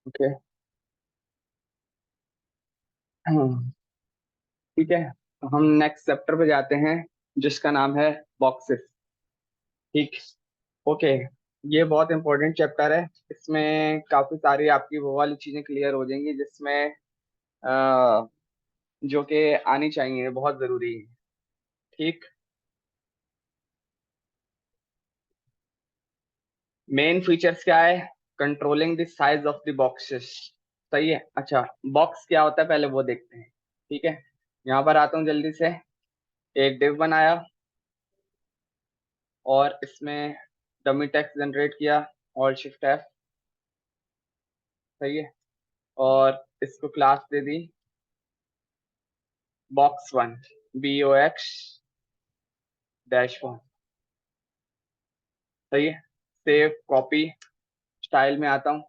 Okay. ठीक है, तो हम नेक्स्ट चैप्टर पे जाते हैं जिसका नाम है बॉक्सेस। ठीक। ओके। ये बहुत इंपॉर्टेंट चैप्टर है। इसमें काफी सारी आपकी वो वाली चीजें क्लियर हो जाएंगी जिसमें अ, जो कि आनी चाहिए, बहुत जरूरी है। ठीक। मेन फीचर्स क्या है? Controlling the size of the boxes. सही है। अच्छा, बॉक्स क्या होता है पहले वो देखते हैं। ठीक है, यहाँ पर आता हूँ जल्दी से। एक डिव बनाया और इसमें डमी टेक्स्ट जनरेट किया, ऑल शिफ्ट एफ। सही है। और इसको class they the box one, BOX-1। सही है। सेव कॉपी, स्टाइल में आता हूँ,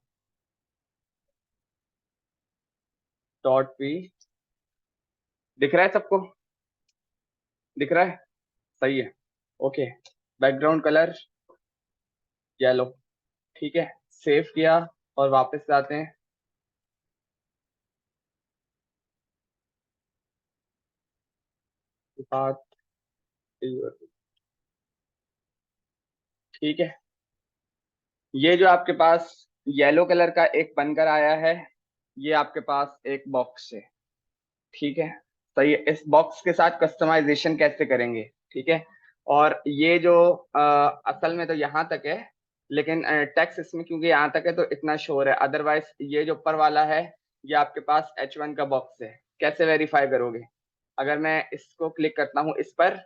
.p। दिख रहा है सबको? दिख रहा है? सही है। ओके। Background colour yellow. ठीक है, सेव किया और वापस आते हैं। बात। ठीक है, ये जो आपके पास येलो कलर का एक बनकर आया है, ये आपके पास एक बॉक्स है। ठीक है। तो ये इस बॉक्स के साथ कस्टमाइजेशन कैसे करेंगे? ठीक है। और ये जो असल में तो यहाँ तक है, लेकिन टेक्स्ट इसमें क्योंकि यहाँ तक है तो इतना शोर है। अदरवाइज ये जो ऊपर वाला है, ये आपके पास H1 का बॉक्स है। कैसे वेरीफाई करोगे? अगर मैं इसको क्लिक करता हूँ इस पर,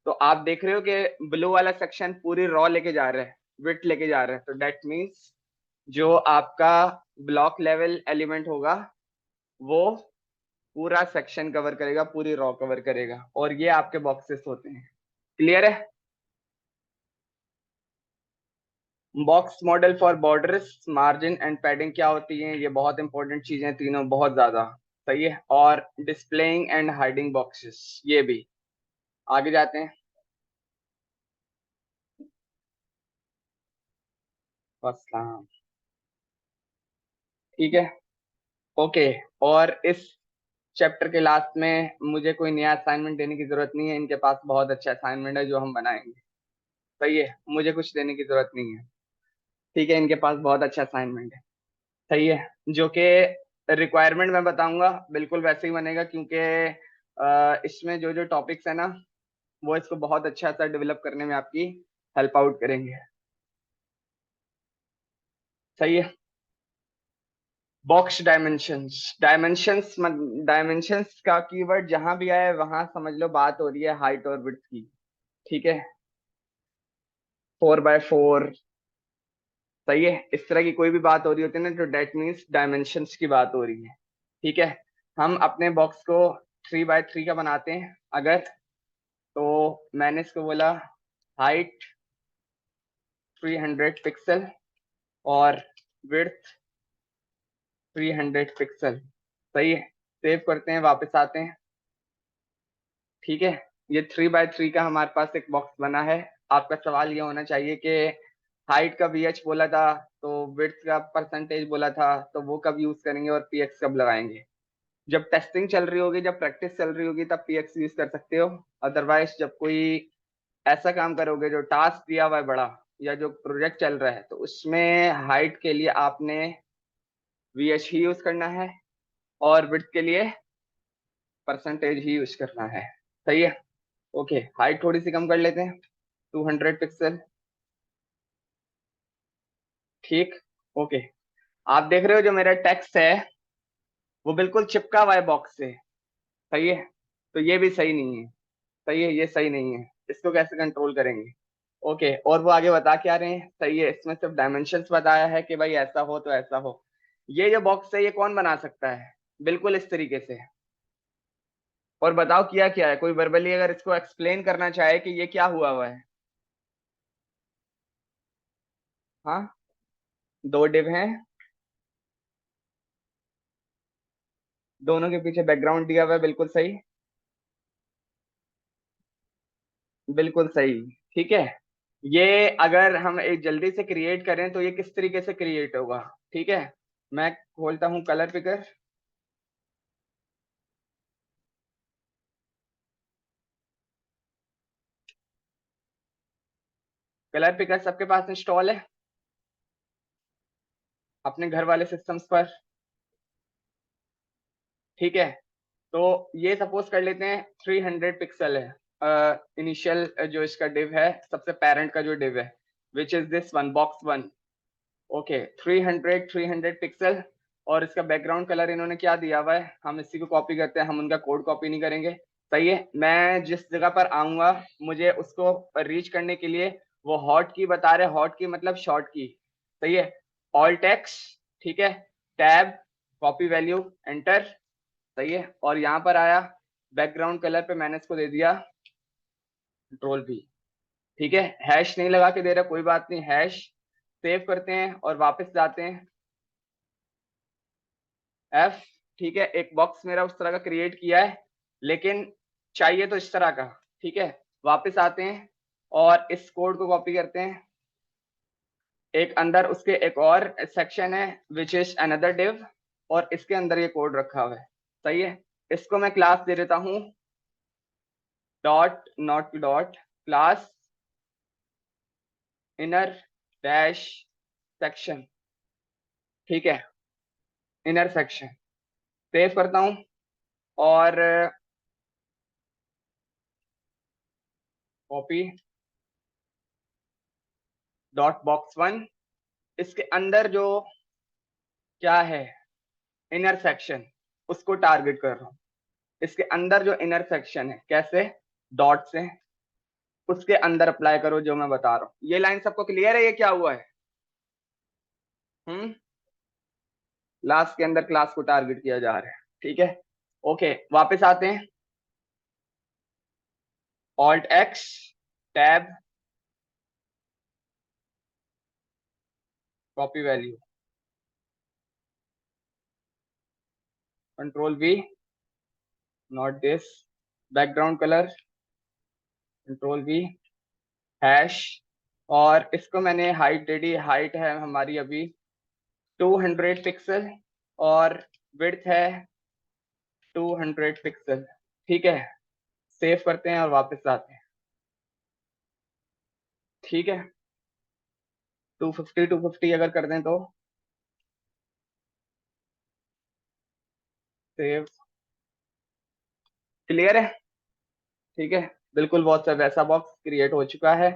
तो आप देख रहे हो कि ब्लू वाला सेक्शन पूरी रॉ लेके जा रहा है, विड्थ लेके जा रहा है। तो डेट मीन्स जो आपका ब्लॉक लेवल एलिमेंट होगा वो पूरा सेक्शन कवर करेगा, पूरी रॉ कवर करेगा। और ये आपके बॉक्सेस होते हैं। क्लियर है? Box model for borders, margin and padding क्या होती है? ये बहुत इंपॉर्टेंट चीजें तीनों, बहुत ज्यादा। सही है। और डिस्प्लेइंग एंड हाइडिंग बॉक्सेस, ये भी। आगे जाते हैं। बस हाँ। ठीक है। ओके। और इस चैप्टर के लास्ट में मुझे कोई नया असाइनमेंट देने की जरूरत नहीं है, इनके पास बहुत अच्छा असाइनमेंट है जो हम बनाएंगे। सही है, मुझे कुछ देने की जरूरत नहीं है। ठीक है, इनके पास बहुत अच्छा असाइनमेंट है। सही है। जो कि रिक्वायरमेंट मैं बताऊंगा बिल्कुल वैसे ही बनेगा, क्योंकि इसमें जो जो टॉपिक्स है ना, वो इसको बहुत अच्छा सा डेवलप करने में आपकी हेल्प आउट करेंगे। सही है। Box dimensions. डायमेंशंस का कीवर्ड जहां भी आए वहां समझ लो बात हो रही है हाइट और विड्थ की। ठीक है। 4x4। सही है। इस तरह की कोई भी बात हो रही होती है ना, तो डेट मीन्स डायमेंशंस की बात हो रही है। ठीक है। हम अपने बॉक्स को 3x3 का बनाते हैं अगर, तो मैंने इसको बोला हाइट 300 पिक्सल और विड्थ 300 पिक्सल। सही है। सेव करते हैं, वापस आते हैं। ठीक है। ये 3x3 का हमारे पास एक बॉक्स बना है। आपका सवाल ये होना चाहिए कि हाइट का VH बोला था, तो विड्थ का परसेंटेज बोला था, तो वो कब यूज करेंगे और PX कब लगाएंगे? जब टेस्टिंग चल रही होगी, जब प्रैक्टिस चल रही होगी, तब PX यूज कर सकते हो। अदरवाइज जब कोई ऐसा काम करोगे जो टास्क दिया हुआ है बड़ा, या जो प्रोजेक्ट चल रहा है, तो उसमें हाइट के लिए आपने VH ही यूज करना है और विड्थ के लिए परसेंटेज ही यूज करना है। सही है। ओके, हाइट थोड़ी सी कम कर लेते हैं, 200 पिक्सल। ठीक। ओके। आप देख रहे हो जो मेरा टेक्स्ट है वो बिल्कुल चिपका हुआ है बॉक्स से। सही है। तो ये भी सही नहीं है। सही है, ये सही नहीं है। इसको कैसे कंट्रोल करेंगे? ओके, और वो आगे बता क्या रहे हैं? सही है, इसमें सिर्फ डायमेंशंस बताया है कि भाई ऐसा हो तो ऐसा हो। ये जो बॉक्स है ये कौन बना सकता है? बिल्कुल इस तरीके से। और बताओ किया क्या है? कोई वर्बली अगर इसको एक्सप्लेन करना चाहे कि ये क्या हुआ हुआ है। हाँ, दो डिव हैं, दोनों के पीछे बैकग्राउंड दिया हुआ है, बिल्कुल सही। बिल्कुल सही। ठीक है। ये अगर हम एक जल्दी से क्रिएट करें तो ये किस तरीके से क्रिएट होगा? ठीक है, मैं खोलता हूं कलर पिकर। कलर पिकर सबके पास इंस्टॉल है अपने घर वाले सिस्टम्स पर, ठीक है। तो ये सपोज कर लेते हैं 300 पिक्सल है इनिशियल जो इसका डिव है, सबसे पेरेंट का जो डिव है, which is this one, box one. Okay, 300 pixel. और इसका बैकग्राउंड कलर इन्होंने क्या दिया हुआ है, हम इसी को कॉपी करते हैं, हम उनका कोड कॉपी नहीं करेंगे। सही है, मैं जिस जगह पर आऊंगा मुझे उसको रीच करने के लिए वो हॉट की बता रहे, हॉट की मतलब शॉर्ट की। सही है, ऑल टेक्स, ठीक है, टैब, कॉपी वैल्यू, एंटर। सही है, और यहाँ पर आया बैकग्राउंड कलर पे मैंने इसको दे दिया कंट्रोल भी, ठीक है। हैश नहीं लगा के दे रहा, कोई बात नहीं, हैश। सेव करते हैं और वापस जाते हैं एफ, ठीक है। एक बॉक्स मेरा उस तरह का क्रिएट किया है, लेकिन चाहिए तो इस तरह का, ठीक है। वापस आते हैं और इस कोड को कॉपी करते हैं, एक अंदर उसके एक और सेक्शन है विच इज अनदर डिव, और इसके अंदर ये कोड रखा हुआ है। सही है, इसको मैं क्लास दे देता हूं dot not dot class inner dash section, ठीक है, इनर सेक्शन। सेव करता हूं और कॉपी डॉट बॉक्स वन, इसके अंदर जो क्या है इनर सेक्शन, उसको टारगेट कर रहा हूं। इसके अंदर जो इनर सेक्शन है, कैसे, डॉट से, उसके अंदर अप्लाई करो जो मैं बता रहा हूं। ये लाइन सबको क्लियर है, ये क्या हुआ है? लास्ट के अंदर क्लास को टारगेट किया जा रहा है, ठीक है। ओके, वापस आते हैं, alt x, tab, copy value, control we, not this, background colour, control we, hash. और इसको मैंने हाइट दे दी, हाइट है हमारी अभी 200 पिक्सल और विड्थ है 200 पिक्सल, ठीक है। सेव करते हैं और वापस आते हैं, ठीक है। 250 अगर कर दें तो सेव, क्लियर है, ठीक है। बिल्कुल बहुत सा वैसा बॉक्स क्रिएट हो चुका है।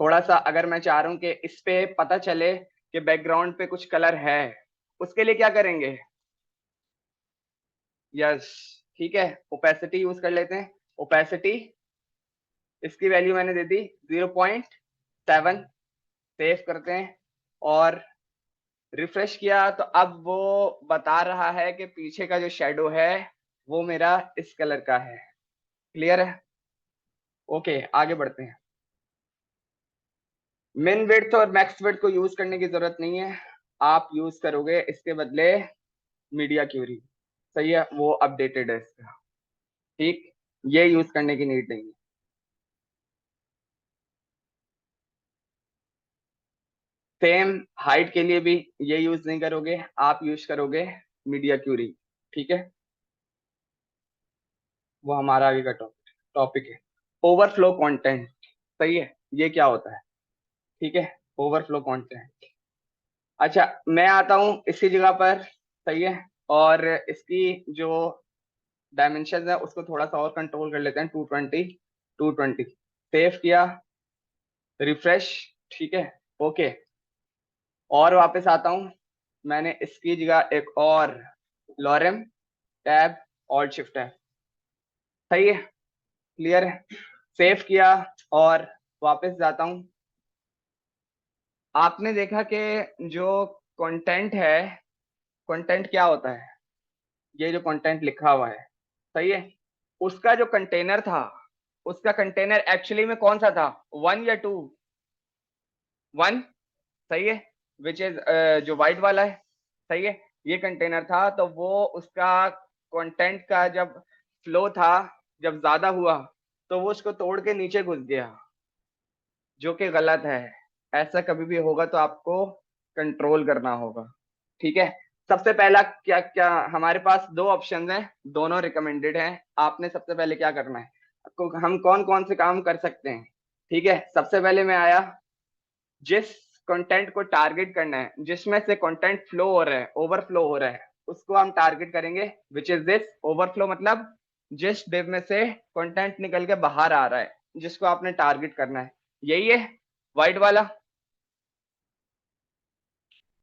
थोड़ा सा अगर मैं चाह रहा हूँ कि इस पे पता चले कि बैकग्राउंड पे कुछ कलर है, उसके लिए क्या करेंगे? यस, ठीक है, ओपेसिटी यूज कर लेते हैं। ओपेसिटी, इसकी वैल्यू मैंने दे दी 0.7। सेव करते हैं और रिफ्रेश किया तो अब वो बता रहा है कि पीछे का जो शेडो है वो मेरा इस कलर का है। क्लियर है? ओके, आगे बढ़ते हैं। मिन विड्थ और मैक्स विड्थ को यूज करने की जरूरत नहीं है, आप यूज करोगे इसके बदले मीडिया क्यूरी। सही है, वो अपडेटेड है इसका, ठीक, ये यूज करने की नीड नहीं है। सेम हाइट के लिए भी ये यूज नहीं करोगे, आप यूज करोगे मीडिया क्यूरी, ठीक है। वो हमारा आगे का टॉपिक है, ओवरफ्लो कंटेंट। सही है, ये क्या होता है? ठीक है, ओवरफ्लो कंटेंट। अच्छा, मैं आता हूं इसी जगह पर, सही है, और इसकी जो डायमेंशन है उसको थोड़ा सा और कंट्रोल कर लेते हैं, 220। सेव किया, रिफ्रेश, ठीक है, ओके। और वापस आता हूं, मैंने इसकी जगह एक और लॉरेम, टैब, ऑल्ट शिफ्ट है। सही है, क्लियर है। सेव किया और वापस जाता हूं। आपने देखा कि जो कंटेंट है, कंटेंट क्या होता है? ये जो कंटेंट लिखा हुआ है, सही है, उसका जो कंटेनर था, उसका कंटेनर एक्चुअली में कौन सा था, 1 या 2? 1, सही है, विच इज जो व्हाइट वाला है, सही है, ये कंटेनर था। तो वो उसका कंटेंट का जब फ्लो था, जब ज्यादा हुआ तो वो उसको तोड़ के नीचे घुस गया, जो कि गलत है। ऐसा कभी भी होगा तो आपको कंट्रोल करना होगा, ठीक है। सबसे पहला क्या क्या, हमारे पास दो ऑप्शन हैं, दोनों रिकमेंडेड हैं। आपने सबसे पहले क्या करना है, हम कौन कौन से काम कर सकते हैं। ठीक है, सबसे पहले मैं आया, जिस कंटेंट को टारगेट करना है, जिसमें से कंटेंट फ्लो हो रहा है, ओवरफ्लो हो रहा है, उसको हम टारगेट करेंगे। विच इज दिस ओवरफ्लो, मतलब जिस डिव में से कंटेंट निकल के बाहर आ रहा है, जिसको आपने टारगेट करना है, यही है व्हाइट वाला।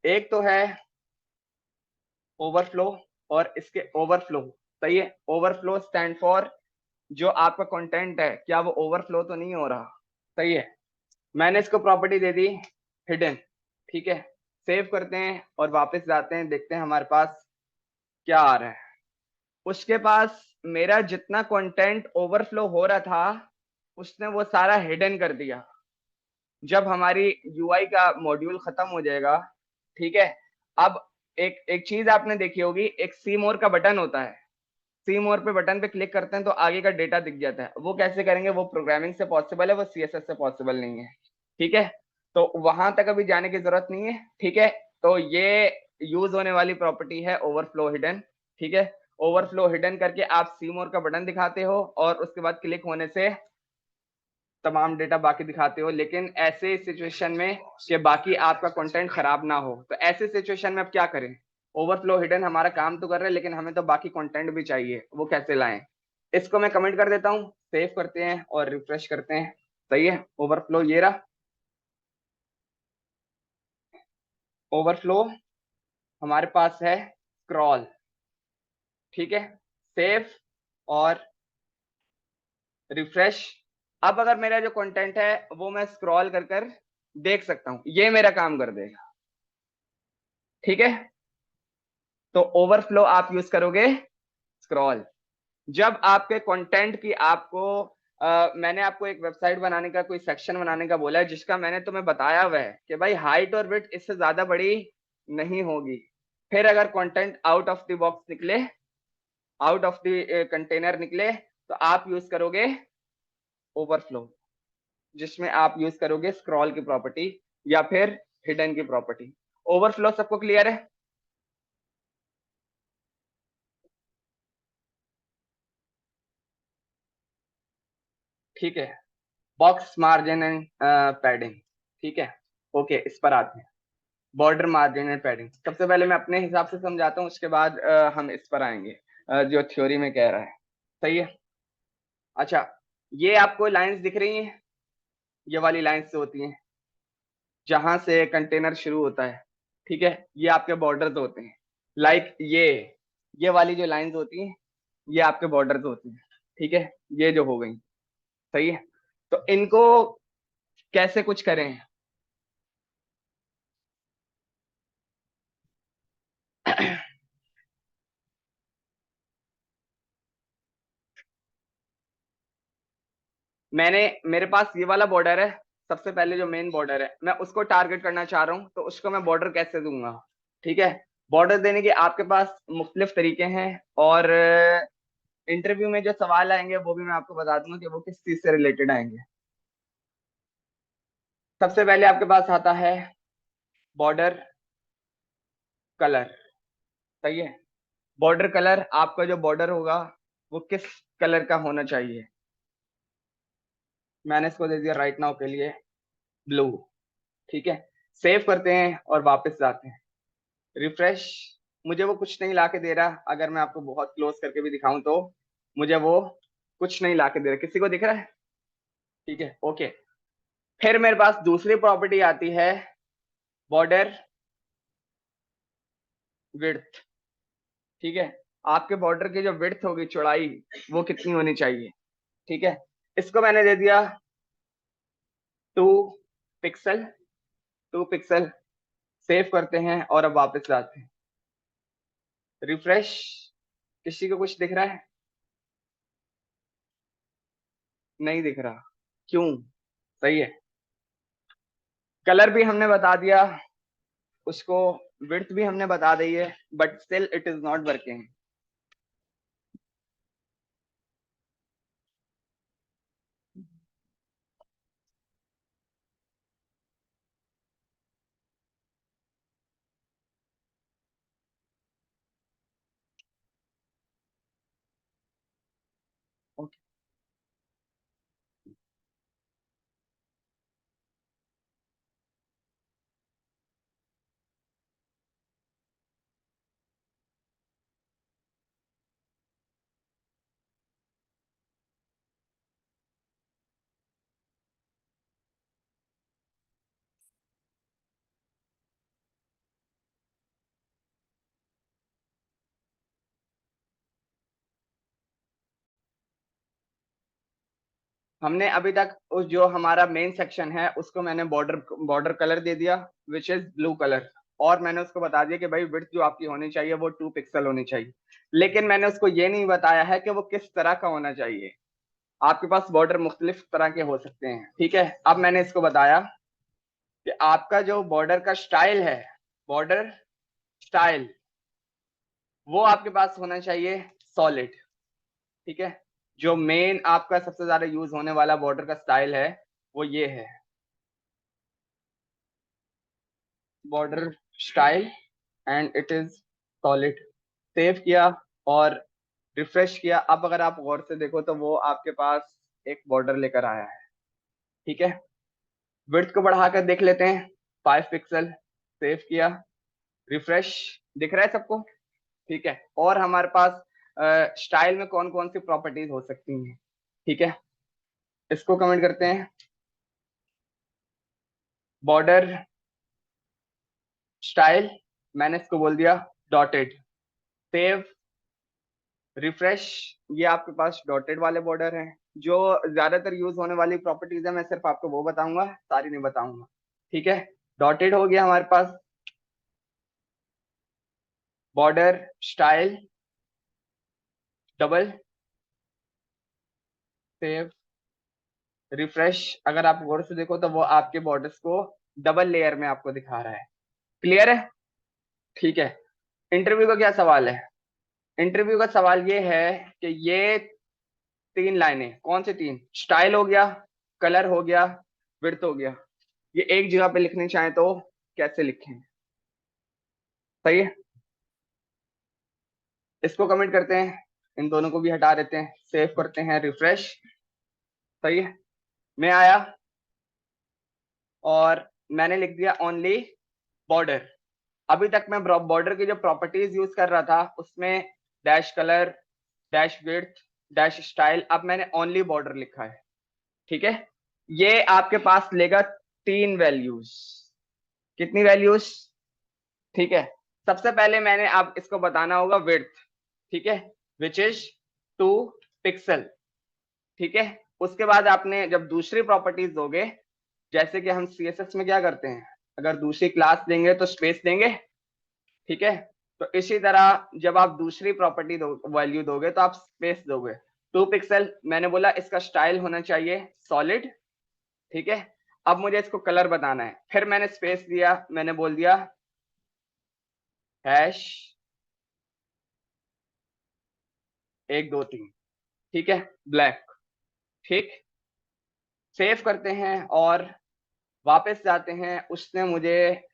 एक तो है ओवरफ्लो, और इसके ओवरफ्लो, सही है। ओवरफ्लो स्टैंड फॉर जो आपका कंटेंट है, क्या वो ओवरफ्लो तो नहीं हो रहा, सही है। मैंने इसको प्रॉपर्टी दे दी हिडन, ठीक है। सेव करते हैं और वापस जाते हैं, देखते हैं हमारे पास क्या आ रहा है। उसके पास मेरा जितना कंटेंट ओवरफ्लो हो रहा था, उसने वो सारा हिडन कर दिया। जब हमारी यूआई का मॉड्यूल खत्म हो जाएगा, ठीक है, अब एक एक चीज आपने देखी होगी, एक सी मोर का बटन होता है। सी मोर पे बटन पे क्लिक करते हैं तो आगे का डेटा दिख जाता है। वो कैसे करेंगे, वो प्रोग्रामिंग से पॉसिबल है, वो सीएसएस से पॉसिबल नहीं है, ठीक है। तो वहां तक अभी जाने की जरूरत नहीं है, ठीक है। तो ये यूज होने वाली प्रॉपर्टी है ओवरफ्लो हिडन, ठीक है। ओवरफ्लो हिडन करके आप सी मोर का बटन दिखाते हो और उसके बाद क्लिक होने से तमाम डेटा बाकी दिखाते हो, लेकिन ऐसे सिचुएशन में कि बाकी आपका कंटेंट खराब ना हो, तो ऐसे सिचुएशन में अब क्या करें। ओवरफ्लो हिडन हमारा काम तो कर रहे हैं, लेकिन हमें तो बाकी कंटेंट भी चाहिए, वो कैसे लाएं। इसको मैं कमेंट कर देता हूँ, सेव करते हैं और रिफ्रेश करते हैं। सही है, ओवरफ्लो ये रहा। ओवरफ्लो हमारे पास है स्क्रॉल, ठीक है। सेव और रिफ्रेश। अब अगर मेरा जो कंटेंट है वो मैं स्क्रॉल कर कर देख सकता हूं, ये मेरा काम कर देगा, ठीक है। तो ओवरफ्लो आप यूज करोगे स्क्रॉल, जब आपके कंटेंट की आपको मैंने आपको एक वेबसाइट बनाने का, कोई सेक्शन बनाने का बोला है, जिसका मैंने तुम्हें बताया हुआ है कि भाई हाइट और विड्थ इससे ज्यादा बड़ी नहीं होगी। फिर अगर content out of the box निकले, आउट ऑफ द कंटेनर निकले, तो आप यूज करोगे ओवरफ्लो, जिसमें आप यूज करोगे स्क्रॉल की प्रॉपर्टी या फिर हिडन की प्रॉपर्टी। ओवरफ्लो सबको क्लियर है? ठीक है, बॉक्स मार्जिन एंड पैडिंग, ठीक है। ओके, इस पर आते हैं। बॉर्डर मार्जिन एंड पैडिंग सबसे पहले मैं अपने हिसाब से समझाता हूँ, उसके बाद हम इस पर आएंगे जो थ्योरी में कह रहा है। सही है। अच्छा, ये आपको लाइंस दिख रही हैं, ये वाली लाइंस से होती हैं जहां से कंटेनर शुरू होता है, ठीक है। ये आपके बॉर्डर्स होते हैं, लाइक ये वाली जो लाइंस होती हैं, ये आपके बॉर्डर्स होती हैं, ठीक है। ये जो हो गई, सही है। तो इनको कैसे कुछ करें। मेरे पास ये वाला बॉर्डर है, सबसे पहले जो मेन बॉर्डर है, मैं उसको टारगेट करना चाह रहा हूँ, तो उसको मैं बॉर्डर कैसे दूंगा। ठीक है, बॉर्डर देने के आपके पास मुख्तलिफ तरीके हैं, और इंटरव्यू में जो सवाल आएंगे वो भी मैं आपको बता दूंगा कि वो किस चीज से रिलेटेड आएंगे। सबसे पहले आपके पास आता है बॉर्डर कलर, सही है। बॉर्डर कलर, आपका जो बॉर्डर होगा वो किस कलर का होना चाहिए। मैंने इसको दे दिया राइट नाउ के लिए ब्लू, ठीक है। सेव करते हैं और वापस जाते हैं, रिफ्रेश। मुझे वो कुछ नहीं ला के दे रहा, अगर मैं आपको बहुत क्लोज करके भी दिखाऊं तो मुझे वो कुछ नहीं ला के दे रहा। किसी को दिख रहा है? ठीक है, ओके। फिर मेरे पास दूसरी प्रॉपर्टी आती है बॉर्डर विड्थ, ठीक है। आपके बॉर्डर की जो विड्थ होगी, चौड़ाई, वो कितनी होनी चाहिए, ठीक है। इसको मैंने दे दिया 2 पिक्सल, 2 पिक्सल। सेव करते हैं और अब वापस जाते हैं, रिफ्रेश। किसी को कुछ दिख रहा है? नहीं दिख रहा, क्यों? सही है। कलर भी हमने बता दिया उसको, विड्थ भी हमने बता दी है, but still it is not working. Okay. हमने अभी तक उस जो हमारा मेन सेक्शन है उसको मैंने बॉर्डर बॉर्डर कलर दे दिया विच इज ब्लू कलर, और मैंने उसको बता दिया कि भाई विड्थ जो आपकी होनी चाहिए वो 2 पिक्सल होनी चाहिए, लेकिन मैंने उसको ये नहीं बताया है कि वो किस तरह का होना चाहिए। आपके पास बॉर्डर मुख्तलिफ तरह के हो सकते हैं, ठीक है। अब मैंने इसको बताया कि आपका जो बॉर्डर का स्टाइल है, बॉर्डर स्टाइल, वो आपके पास होना चाहिए सॉलिड, ठीक है। जो मेन आपका सबसे ज्यादा यूज होने वाला बॉर्डर का स्टाइल है वो ये है, border style, and it is solid. Save किया और रिफ्रेश किया। अब अगर आप गौर से देखो तो वो आपके पास एक बॉर्डर लेकर आया है, ठीक है। विड्थ को बढ़ाकर देख लेते हैं, 5 पिक्सल। सेव किया, रिफ्रेश, दिख रहा है सबको, ठीक है। और हमारे पास स्टाइल में कौन कौन सी प्रॉपर्टीज हो सकती हैं, ठीक है। इसको कमेंट करते हैं, बॉर्डर स्टाइल, मैंने इसको बोल दिया डॉटेड। सेव, रिफ्रेश, ये आपके पास डॉटेड वाले बॉर्डर हैं। जो ज्यादातर यूज होने वाली प्रॉपर्टीज है मैं सिर्फ आपको वो बताऊंगा, सारी नहीं बताऊंगा, ठीक है। डॉटेड हो गया हमारे पास, border style double. Save, refresh, अगर आप गौर से देखो तो वो आपके बॉर्डर्स को डबल लेयर में आपको दिखा रहा है। क्लियर है, ठीक है। इंटरव्यू का क्या सवाल है? इंटरव्यू का सवाल ये है कि ये 3 लाइनें, कौन सी 3? स्टाइल हो गया, कलर हो गया, विड्थ हो गया, ये एक जगह पे लिखनी चाहे तो कैसे लिखें? सही है, इसको कमेंट करते हैं, इन दोनों को भी हटा देते हैं, सेव करते हैं, रिफ्रेश। सही है, मैं आया और मैंने लिख दिया ओनली बॉर्डर। अभी तक मैं बॉर्डर की जो प्रॉपर्टीज यूज कर रहा था उसमें dash colour, dash width, dash style, अब मैंने ओनली बॉर्डर लिखा है, ठीक है। ये आपके पास लेगा 3 वैल्यूज। कितनी वैल्यूज? ठीक है। सबसे पहले मैंने आप इसको बताना होगा विड्थ, ठीक है, विच इज 2 पिक्सल, ठीक है। उसके बाद आपने जब दूसरी प्रॉपर्टीज दोगे, जैसे कि हम सीएसएस में क्या करते हैं, अगर दूसरी क्लास देंगे तो स्पेस देंगे, ठीक है। तो इसी तरह जब आप दूसरी प्रॉपर्टी वैल्यू दोगे तो आप स्पेस दोगे। 2 पिक्सल, मैंने बोला इसका स्टाइल होना चाहिए सॉलिड, ठीक है। अब मुझे इसको कलर बताना है, फिर मैंने स्पेस दिया, मैंने बोल दिया हैश 1 2 3, ठीक है, ब्लैक, ठीक। सेव करते हैं और वापस जाते हैं, उसने मुझे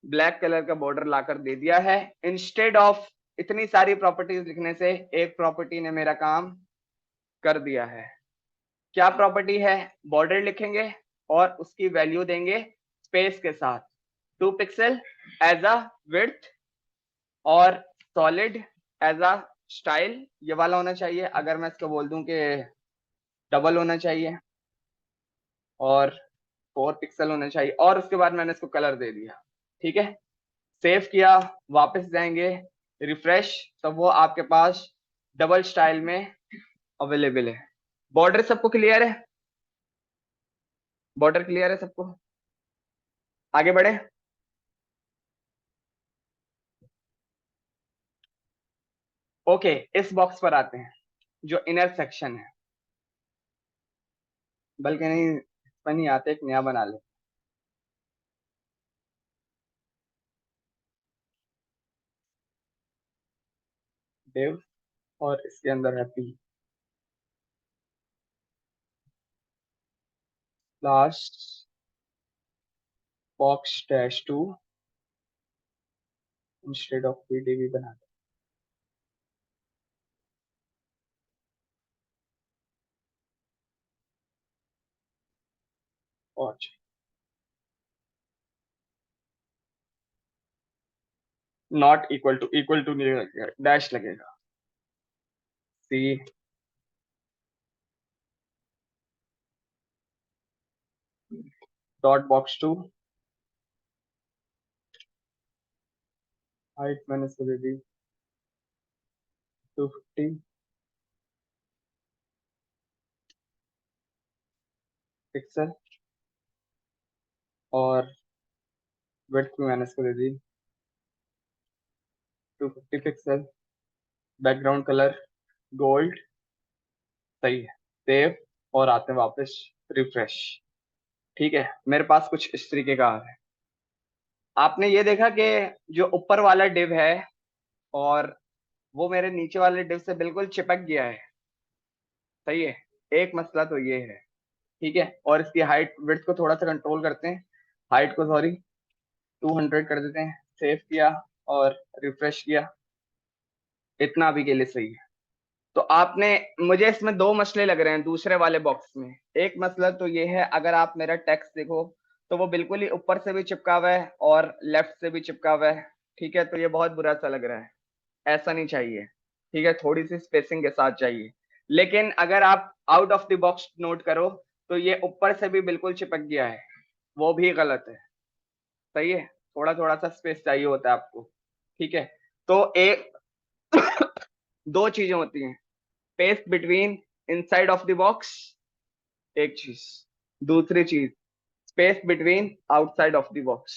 ब्लैक कलर का बॉर्डर लाकर दे दिया है। इंस्टेड ऑफ इतनी सारी प्रॉपर्टीज लिखने से एक प्रॉपर्टी ने मेरा काम कर दिया है। क्या प्रॉपर्टी है? बॉर्डर लिखेंगे और उसकी वैल्यू देंगे स्पेस के साथ, 2 पिक्सल एज अ विड्थ और सॉलिड एज अ स्टाइल, ये वाला होना चाहिए। अगर मैं इसको बोल दूं कि डबल होना चाहिए और 4 पिक्सल होना चाहिए, और उसके बाद मैंने इसको कलर दे दिया, ठीक है। सेव किया, वापस जाएंगे, रिफ्रेश, तो वो आपके पास डबल स्टाइल में अवेलेबल है। बॉर्डर सबको क्लियर है? बॉर्डर क्लियर है सबको? आगे बढ़े। ओके, इस बॉक्स पर आते हैं जो इनर सेक्शन है, बल्कि नहीं इस पर नहीं आते, एक नया बना ले। डिव, और इसके अंदर है P, last box dash 2 instead of PDB बना दे। नॉट इक्वल टू नहीं लगेगा, डैश लगेगा। C dot box two, height मैंने इसको दे दी 250 पिक्सल, और विड्थ भी मैंने इसको दे दी 250 पिक्सल। Background colour gold. सही है। सेव, और आते हैं वापस, रिफ्रेश। ठीक है, मेरे पास कुछ इस तरीके का है। आपने ये देखा कि जो ऊपर वाला डिव है और वो मेरे नीचे वाले डिव से बिल्कुल चिपक गया है। सही है। एक मसला तो ये है। ठीक है, और इसकी हाइट विड्थ को थोड़ा सा कंट्रोल करते हैं, हाइट को सॉरी 200 कर देते हैं। सेव किया और रिफ्रेश किया, इतना अभी के लिए सही है। तो आपने, मुझे इसमें दो मसले लग रहे हैं दूसरे वाले बॉक्स में। एक मसला तो ये है, अगर आप मेरा टेक्स्ट देखो तो वो बिल्कुल ही ऊपर से भी चिपका हुआ है और लेफ्ट से भी चिपका हुआ है। ठीक है, तो ये बहुत बुरा सा लग रहा है, ऐसा नहीं चाहिए। ठीक है, थोड़ी सी स्पेसिंग के साथ चाहिए। लेकिन अगर आप out of the box note करो तो ये ऊपर से भी बिल्कुल चिपक गया है, वो भी गलत है। सही है, थोड़ा थोड़ा सा स्पेस चाहिए होता है आपको। ठीक है, तो एक दो चीजें होती हैं, space between inside of the box, एक चीज। दूसरी चीज, space between outside of the box.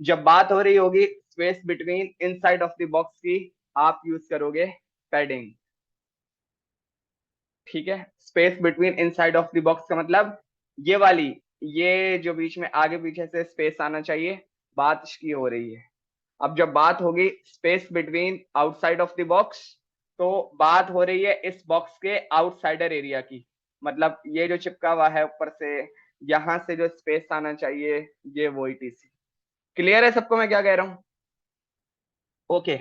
जब बात हो रही होगी space between inside of the box की, आप यूज करोगे पैडिंग। ठीक है, space between inside of the box का मतलब ये वाली, ये जो बीच में आगे पीछे से स्पेस आना चाहिए, बात इसकी हो रही है। अब जब बात होगी space between outside of the box, तो बात हो रही है इस बॉक्स के आउटसाइडर एरिया की। मतलब ये जो चिपका हुआ है ऊपर से, यहां से जो स्पेस आना चाहिए, ये वो ईटीसी। क्लियर है सबको मैं क्या कह रहा हूं? ओके,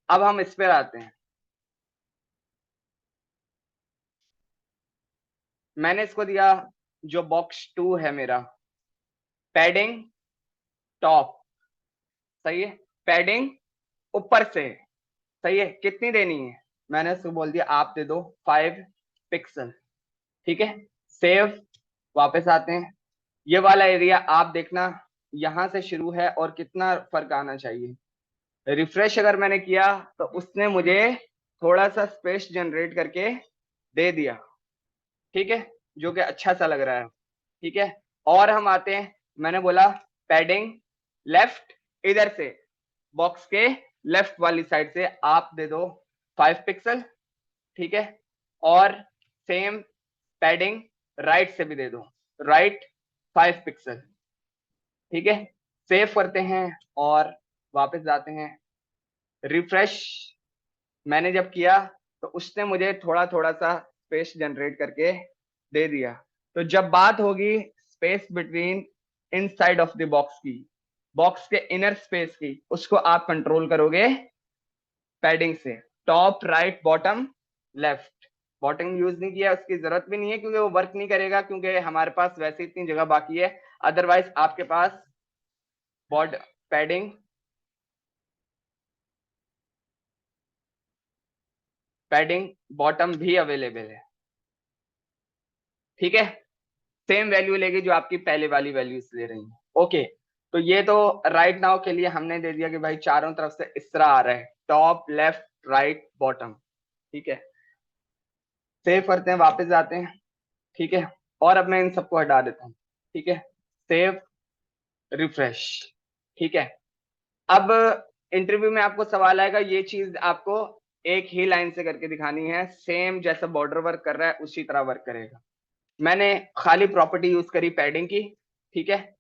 अब हम इस पर आते हैं। मैंने इसको दिया, जो बॉक्स टू है मेरा, पैडिंग टॉप। सही है, पैडिंग ऊपर से। सही है, कितनी देनी है? मैंने उसको बोल दिया आप दे दो 5 पिक्सल। ठीक है, सेव, वापस आते हैं। ये वाला एरिया आप देखना, यहां से शुरू है और कितना फर्क आना चाहिए। रिफ्रेश अगर मैंने किया तो उसने मुझे थोड़ा सा स्पेस जनरेट करके दे दिया। ठीक है, जो कि अच्छा सा लग रहा है। ठीक है, और हम आते हैं, मैंने बोला पैडिंग लेफ्ट, इधर से बॉक्स के लेफ्ट वाली साइड से आप दे दो 5 पिक्सल। ठीक है, और सेम पैडिंग राइट से भी दे दो, राइट 5 पिक्सल। ठीक है, सेव करते हैं और वापस जाते हैं। रिफ्रेश मैंने जब किया तो उसने मुझे थोड़ा थोड़ा सा स्पेस जनरेट करके दे दिया। तो जब बात होगी space between inside of the box की, बॉक्स के इनर स्पेस की, उसको आप कंट्रोल करोगे पैडिंग से। Top right bottom left. Bottom use नहीं किया, उसकी जरूरत भी नहीं है क्योंकि वो वर्क नहीं करेगा, क्योंकि हमारे पास वैसे इतनी जगह बाकी है। अदरवाइज आपके पास बॉड पैडिंग, पैडिंग बॉटम भी अवेलेबल है। ठीक है, सेम वैल्यू लेगी जो आपकी पहले वाली वैल्यूज ले रही है। ओके, तो ये तो राइट नाउ के लिए हमने दे दिया कि भाई चारों तरफ से इस तरह आ रहा है, टॉप लेफ्ट राइट बॉटम। ठीक है, सेव करते हैं, वापस जाते हैं। ठीक है, और अब मैं इन सबको हटा देता हूँ। ठीक है, सेव, रिफ्रेश। ठीक है, अब इंटरव्यू में आपको सवाल आएगा, ये चीज आपको एक ही लाइन से करके दिखानी है, सेम जैसा बॉर्डर वर्क कर रहा है उसी तरह वर्क करेगा। मैंने खाली प्रॉपर्टी यूज करी पैडिंग की। ठीक है,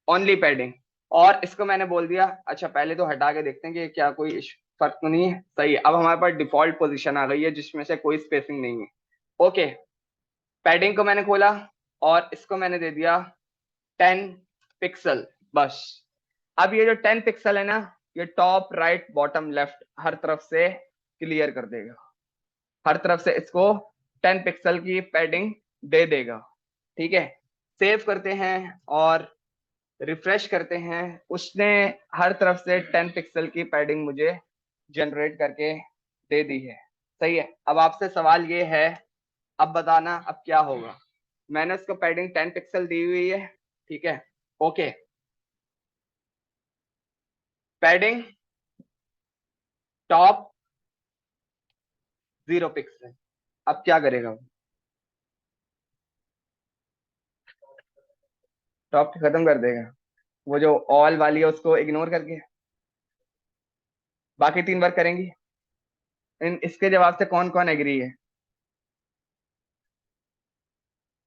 ओनली पैडिंग, और इसको मैंने बोल दिया, अच्छा पहले तो हटा के देखते हैं कि क्या कोई फर्क तो नहीं है। सही है, अब हमारे पास डिफॉल्ट पोजीशन आ गई है जिसमें से कोई स्पेसिंग नहीं है। ओके, पैडिंग को मैंने खोला और इसको मैंने दे दिया 10 पिक्सल, बस। अब ये जो 10 पिक्सल है ना, ये टॉप राइट बॉटम लेफ्ट हर तरफ से क्लियर कर देगा, हर तरफ से इसको 10 पिक्सल की पैडिंग दे देगा। ठीक है, सेव करते हैं और रिफ्रेश करते हैं, उसने हर तरफ से 10 पिक्सल की पैडिंग मुझे जनरेट करके दे दी है। सही है, अब आपसे सवाल ये है, अब बताना अब क्या होगा। मैंने उसको पैडिंग 10 पिक्सल दी हुई है, ठीक है, ओके, पैडिंग टॉप 0 पिक्सल। अब क्या करेगा वो, टॉप खत्म कर देगा, वो जो ऑल वाली है उसको इग्नोर करके बाकी 3 वर्क करेंगी। इन इसके जवाब से कौन कौन एग्री है,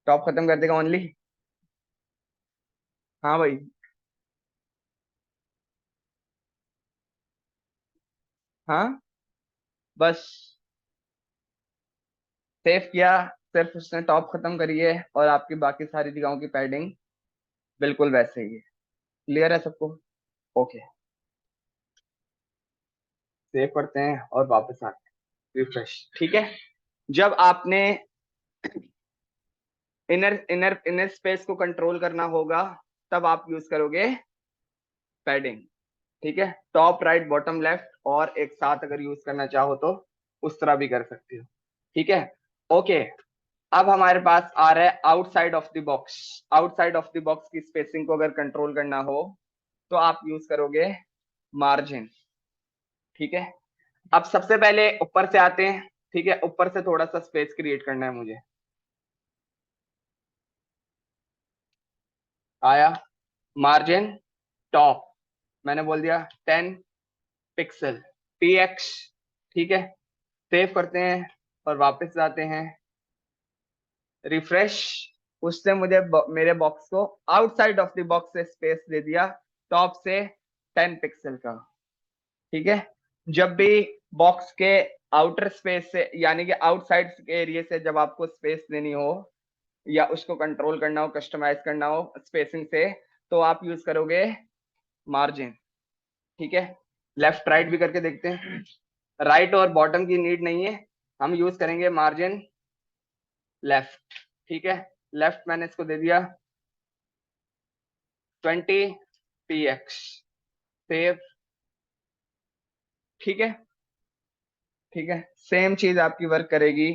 टॉप खत्म कर देगा ओनली। हाँ भाई, हाँ, बस सेव किया, सिर्फ उसने टॉप खत्म करी है और आपकी बाकी सारी जगहों की पैडिंग बिल्कुल वैसे ही है। क्लियर है सबको, ओके, सेव करते हैं और वापस आते हैं, रिफ्रेश, ठीक है। जब आपने इनर इनर इनर स्पेस को कंट्रोल करना होगा, तब आप यूज करोगे पैडिंग, ठीक है, टॉप राइट बॉटम लेफ्ट, और एक साथ अगर यूज करना चाहो तो उस तरह भी कर सकते हो, ठीक है, ओके। अब हमारे पास आ रहा है outside of the box. Outside of the box की स्पेसिंग को अगर कंट्रोल करना हो तो आप यूज करोगे मार्जिन, ठीक है। अब सबसे पहले ऊपर से आते हैं, ठीक है, ऊपर से थोड़ा सा स्पेस क्रिएट करना है मुझे। आया, मार्जिन टॉप, मैंने बोल दिया 10 पिक्सल, px, ठीक है, सेव करते हैं और वापस जाते हैं, रिफ्रेश, उसने मुझे मेरे बॉक्स को आउटसाइड ऑफ द बॉक्स से स्पेस दे दिया, टॉप से 10 पिक्सल का, ठीक है। जब भी बॉक्स के आउटर स्पेस से यानी कि आउटसाइड के एरिया से जब आपको स्पेस देनी हो या उसको कंट्रोल करना हो, कस्टमाइज करना हो स्पेसिंग से, तो आप यूज करोगे मार्जिन, ठीक है। लेफ्ट राइट भी करके देखते हैं, राइट और बॉटम की नीड नहीं है, हम यूज करेंगे मार्जिन लेफ्ट, ठीक है। लेफ्ट मैंने इसको दे दिया 20 px, सेव, ठीक है, ठीक है, सेम चीज आपकी वर्क करेगी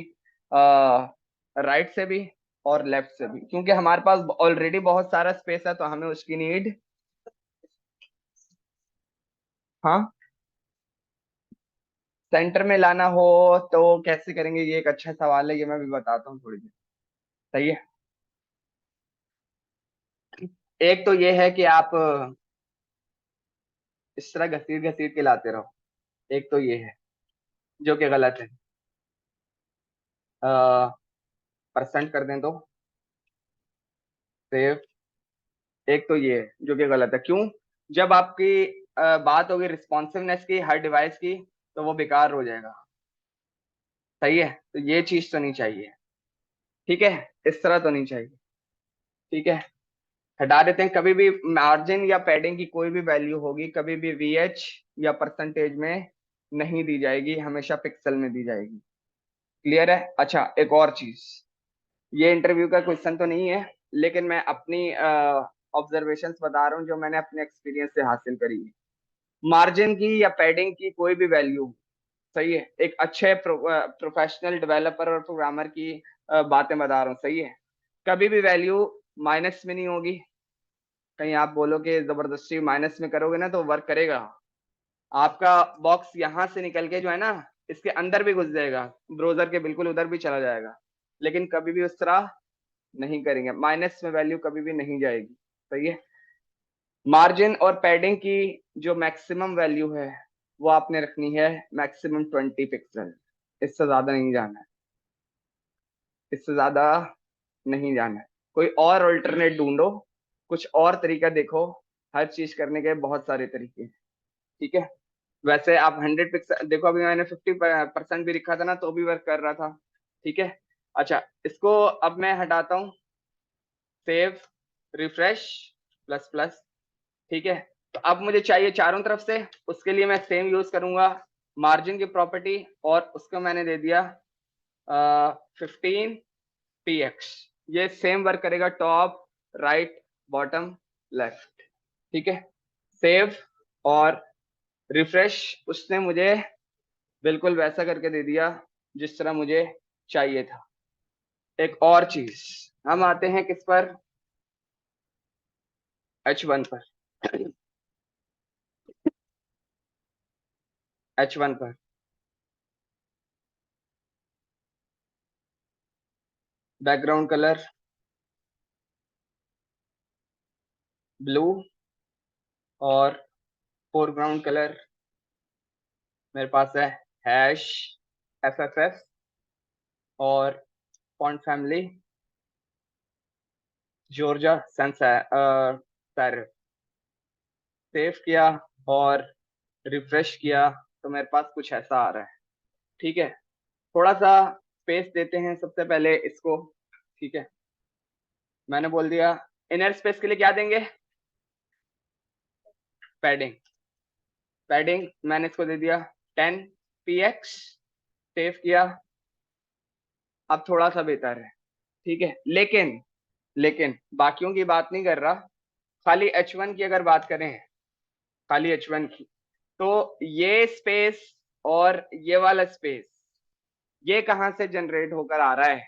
राइट से भी और लेफ्ट से भी, क्योंकि हमारे पास ऑलरेडी बहुत सारा स्पेस है तो हमें उसकी नीड, हाँ, सेंटर में लाना हो तो कैसे करेंगे, ये एक अच्छा सवाल है, ये मैं भी बताता हूँ थोड़ी देर, सही है। एक तो ये है कि आप इस तरह घसीट घसीट के लाते रहो, एक तो ये है जो कि गलत है, परसेंट कर दें तो सेव, एक तो ये है जो कि गलत है, क्यों, जब आपकी बात होगी रिस्पॉन्सिवनेस की हर डिवाइस की तो वो बेकार हो जाएगा, सही है, तो ये चीज तो नहीं चाहिए, ठीक है, इस तरह तो नहीं चाहिए, ठीक है, हटा देते हैं। कभी भी मार्जिन या पैडिंग की कोई भी वैल्यू होगी कभी भी वीएच या परसेंटेज में नहीं दी जाएगी, हमेशा पिक्सल में दी जाएगी, क्लियर है। अच्छा, एक और चीज, ये इंटरव्यू का क्वेश्चन तो नहीं है लेकिन मैं अपनी ऑब्जर्वेशंस बता रहा हूँ जो मैंने अपने एक्सपीरियंस से हासिल करी है। मार्जिन की या पैडिंग की कोई भी वैल्यू, सही है, एक अच्छे प्रोफेशनल डेवलपर और प्रोग्रामर की बातें बता रहा हूँ, सही है, कभी भी वैल्यू माइनस में नहीं होगी। कहीं आप बोलो कि जबरदस्ती माइनस में करोगे ना तो वर्क करेगा, आपका बॉक्स यहाँ से निकल के जो है ना इसके अंदर भी घुस जाएगा, ब्राउजर के बिल्कुल उधर भी चला जाएगा, लेकिन कभी भी उस तरह नहीं करेंगे, माइनस में वैल्यू कभी भी नहीं जाएगी, सही है। मार्जिन और पैडिंग की जो मैक्सिमम वैल्यू है वो आपने रखनी है मैक्सिमम 20 पिक्सल, इससे ज्यादा नहीं जाना है, इससे ज्यादा नहीं जाना है, कोई और अल्टरनेट ढूंढो, कुछ और तरीका देखो, हर चीज करने के बहुत सारे तरीके हैं, ठीक है। वैसे आप 100 पिक्सल देखो, अभी मैंने 50% भी लिखा था ना तो भी वर्क कर रहा था, ठीक है। अच्छा, इसको अब मैं हटाता हूँ, सेव, रिफ्रेश, प्लस प्लस, ठीक है। तो अब मुझे चाहिए चारों तरफ से, उसके लिए मैं सेम यूज करूंगा मार्जिन की प्रॉपर्टी, और उसको मैंने दे दिया 15 px, ये सेम वर्क करेगा टॉप राइट बॉटम लेफ्ट, ठीक है, सेव और रिफ्रेश उसने मुझे बिल्कुल वैसा करके दे दिया जिस तरह मुझे चाहिए था। एक और चीज, हम आते हैं किस पर, H1 पर। H1 पर बैकग्राउंड कलर ब्लू और फोरग्राउंड कलर मेरे पास है हैश FFF और font family Georgia sans serif. Save किया और रिफ्रेश किया तो मेरे पास कुछ ऐसा आ रहा है। ठीक है, थोड़ा सा स्पेस देते हैं सबसे पहले इसको। ठीक है, मैंने बोल दिया इनर स्पेस के लिए क्या देंगे, पैडिंग। पैडिंग मैंने इसको दे दिया 10 px। सेव किया, अब थोड़ा सा बेहतर है। ठीक है, लेकिन बाकियों की बात नहीं कर रहा, खाली H1 की अगर बात करें, खाली H1 की, तो ये स्पेस और ये वाला स्पेस ये कहां से जनरेट होकर आ रहा है।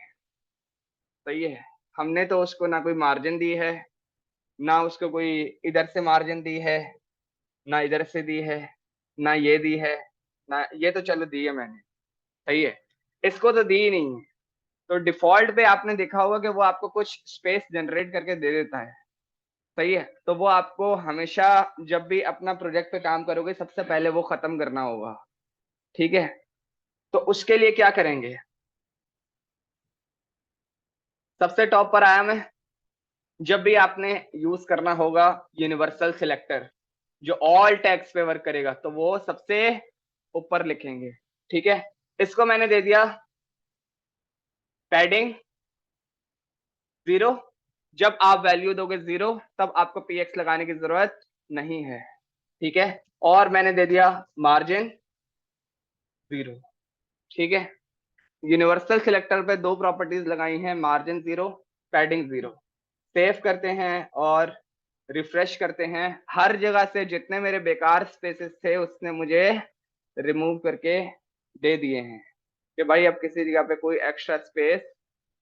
सही है, हमने तो उसको ना कोई मार्जिन दी है, ना उसको कोई इधर से मार्जिन दी है, ना इधर से दी है, ना ये दी है, ना ये तो चलो दी है मैंने। सही है, इसको तो दी ही नहीं है। तो डिफॉल्ट पे आपने देखा होगा कि वो आपको कुछ स्पेस जनरेट करके दे देता है। सही है, तो वो आपको हमेशा जब भी अपना प्रोजेक्ट पे काम करोगे सबसे पहले वो खत्म करना होगा। ठीक है, तो उसके लिए क्या करेंगे, सबसे टॉप पर आया मैं। जब भी आपने यूज करना होगा यूनिवर्सल सिलेक्टर जो ऑल टैग्स पे वर्क करेगा, तो वो सबसे ऊपर लिखेंगे। ठीक है, इसको मैंने दे दिया पैडिंग 0। जब आप वैल्यू दोगे 0 तब आपको px लगाने की जरूरत नहीं है। ठीक है, और मैंने दे दिया मार्जिन 0। ठीक है, यूनिवर्सल सिलेक्टर पे दो प्रॉपर्टीज लगाई हैं, मार्जिन 0, पैडिंग 0। सेव करते हैं और रिफ्रेश करते हैं। हर जगह से जितने मेरे बेकार स्पेसेस थे उसने मुझे रिमूव करके दे दिए हैं कि भाई अब किसी जगह पे कोई एक्स्ट्रा स्पेस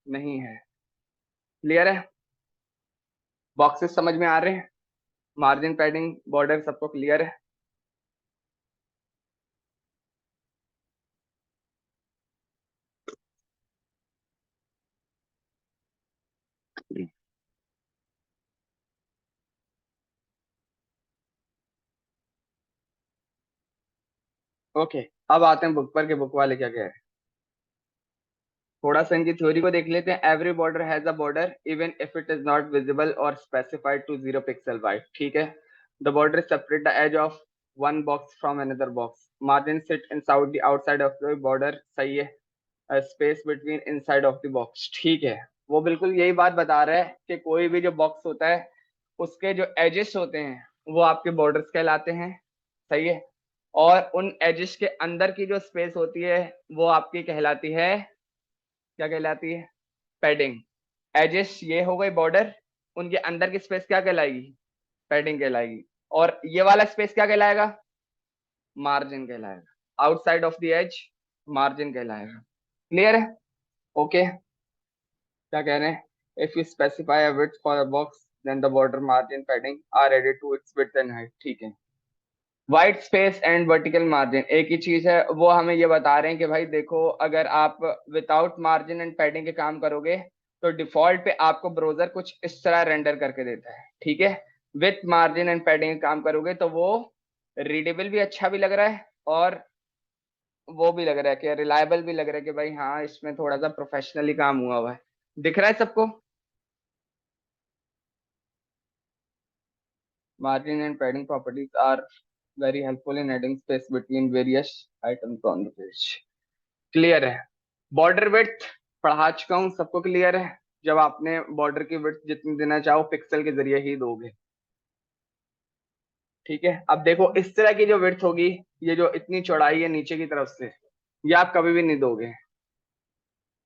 नहीं है। क्लियर है, बॉक्सेस समझ में आ रहे हैं, मार्जिन पैडिंग बॉर्डर सबको क्लियर है। ओके, अब आते हैं बुक पर के बुक वाले क्या कह रहे हैं। थोड़ा सा इनकी थ्योरी को देख लेते हैं। Every border has a border even if it is not visible और स्पेसिफाइड टू 0 पिक्सल वाइड। ठीक है, the border separate the edge of one box from another box. Margin sit inside the outside of the border. सही है, space between inside of the box. ठीक है, वो बिल्कुल यही बात बता रहा है कि कोई भी जो बॉक्स होता है उसके जो एजेस होते हैं वो आपके बॉर्डर्स कहलाते हैं। सही है, और उन एजेस के अंदर की जो स्पेस होती है वो आपकी कहलाती है, क्या कहलाती है, पैडिंग। एजेस ये हो गए बॉर्डर, उनके अंदर की स्पेस क्या कहलाएगी, पैडिंग कहलाएगी। और ये वाला स्पेस क्या कहलाएगा, मार्जिन कहलाएगा। Outside of the edge margin कहलाएगा। क्लियर है, ओके। क्या कह रहे हैं, if you specify a width for a box then the border margin padding are added to its width and height. ठीक है, white space and vertical margin एक ही चीज है। वो हमें ये बता रहे हैं कि भाई देखो, अगर आप विदाउट मार्जिन एंड पैडिंग के काम करोगे तो डिफॉल्ट पे आपको ब्राउजर कुछ इस तरह रेंडर करके देता है। ठीक है, विथ मार्जिन एंड पैडिंग के काम करोगे तो वो रीडेबल भी अच्छा भी लग रहा है और वो भी लग रहा है कि रिलायबल भी लग रहा है कि भाई हाँ इसमें थोड़ा सा प्रोफेशनली काम हुआ हुआ है। दिख रहा है सबको, margin and padding properties are very helpful in adding space between various items on the page. Clear है, बॉर्डर विड्थ पढ़ा चुका हूँ, सबको क्लियर है। जब आपने बॉर्डर की विड्थ जितनी देना चाहो पिक्सल के जरिए ही दोगे। ठीक है, अब देखो इस तरह की जो विड्थ होगी, ये जो इतनी चौड़ाई है नीचे की तरफ से, ये आप कभी भी नहीं दोगे।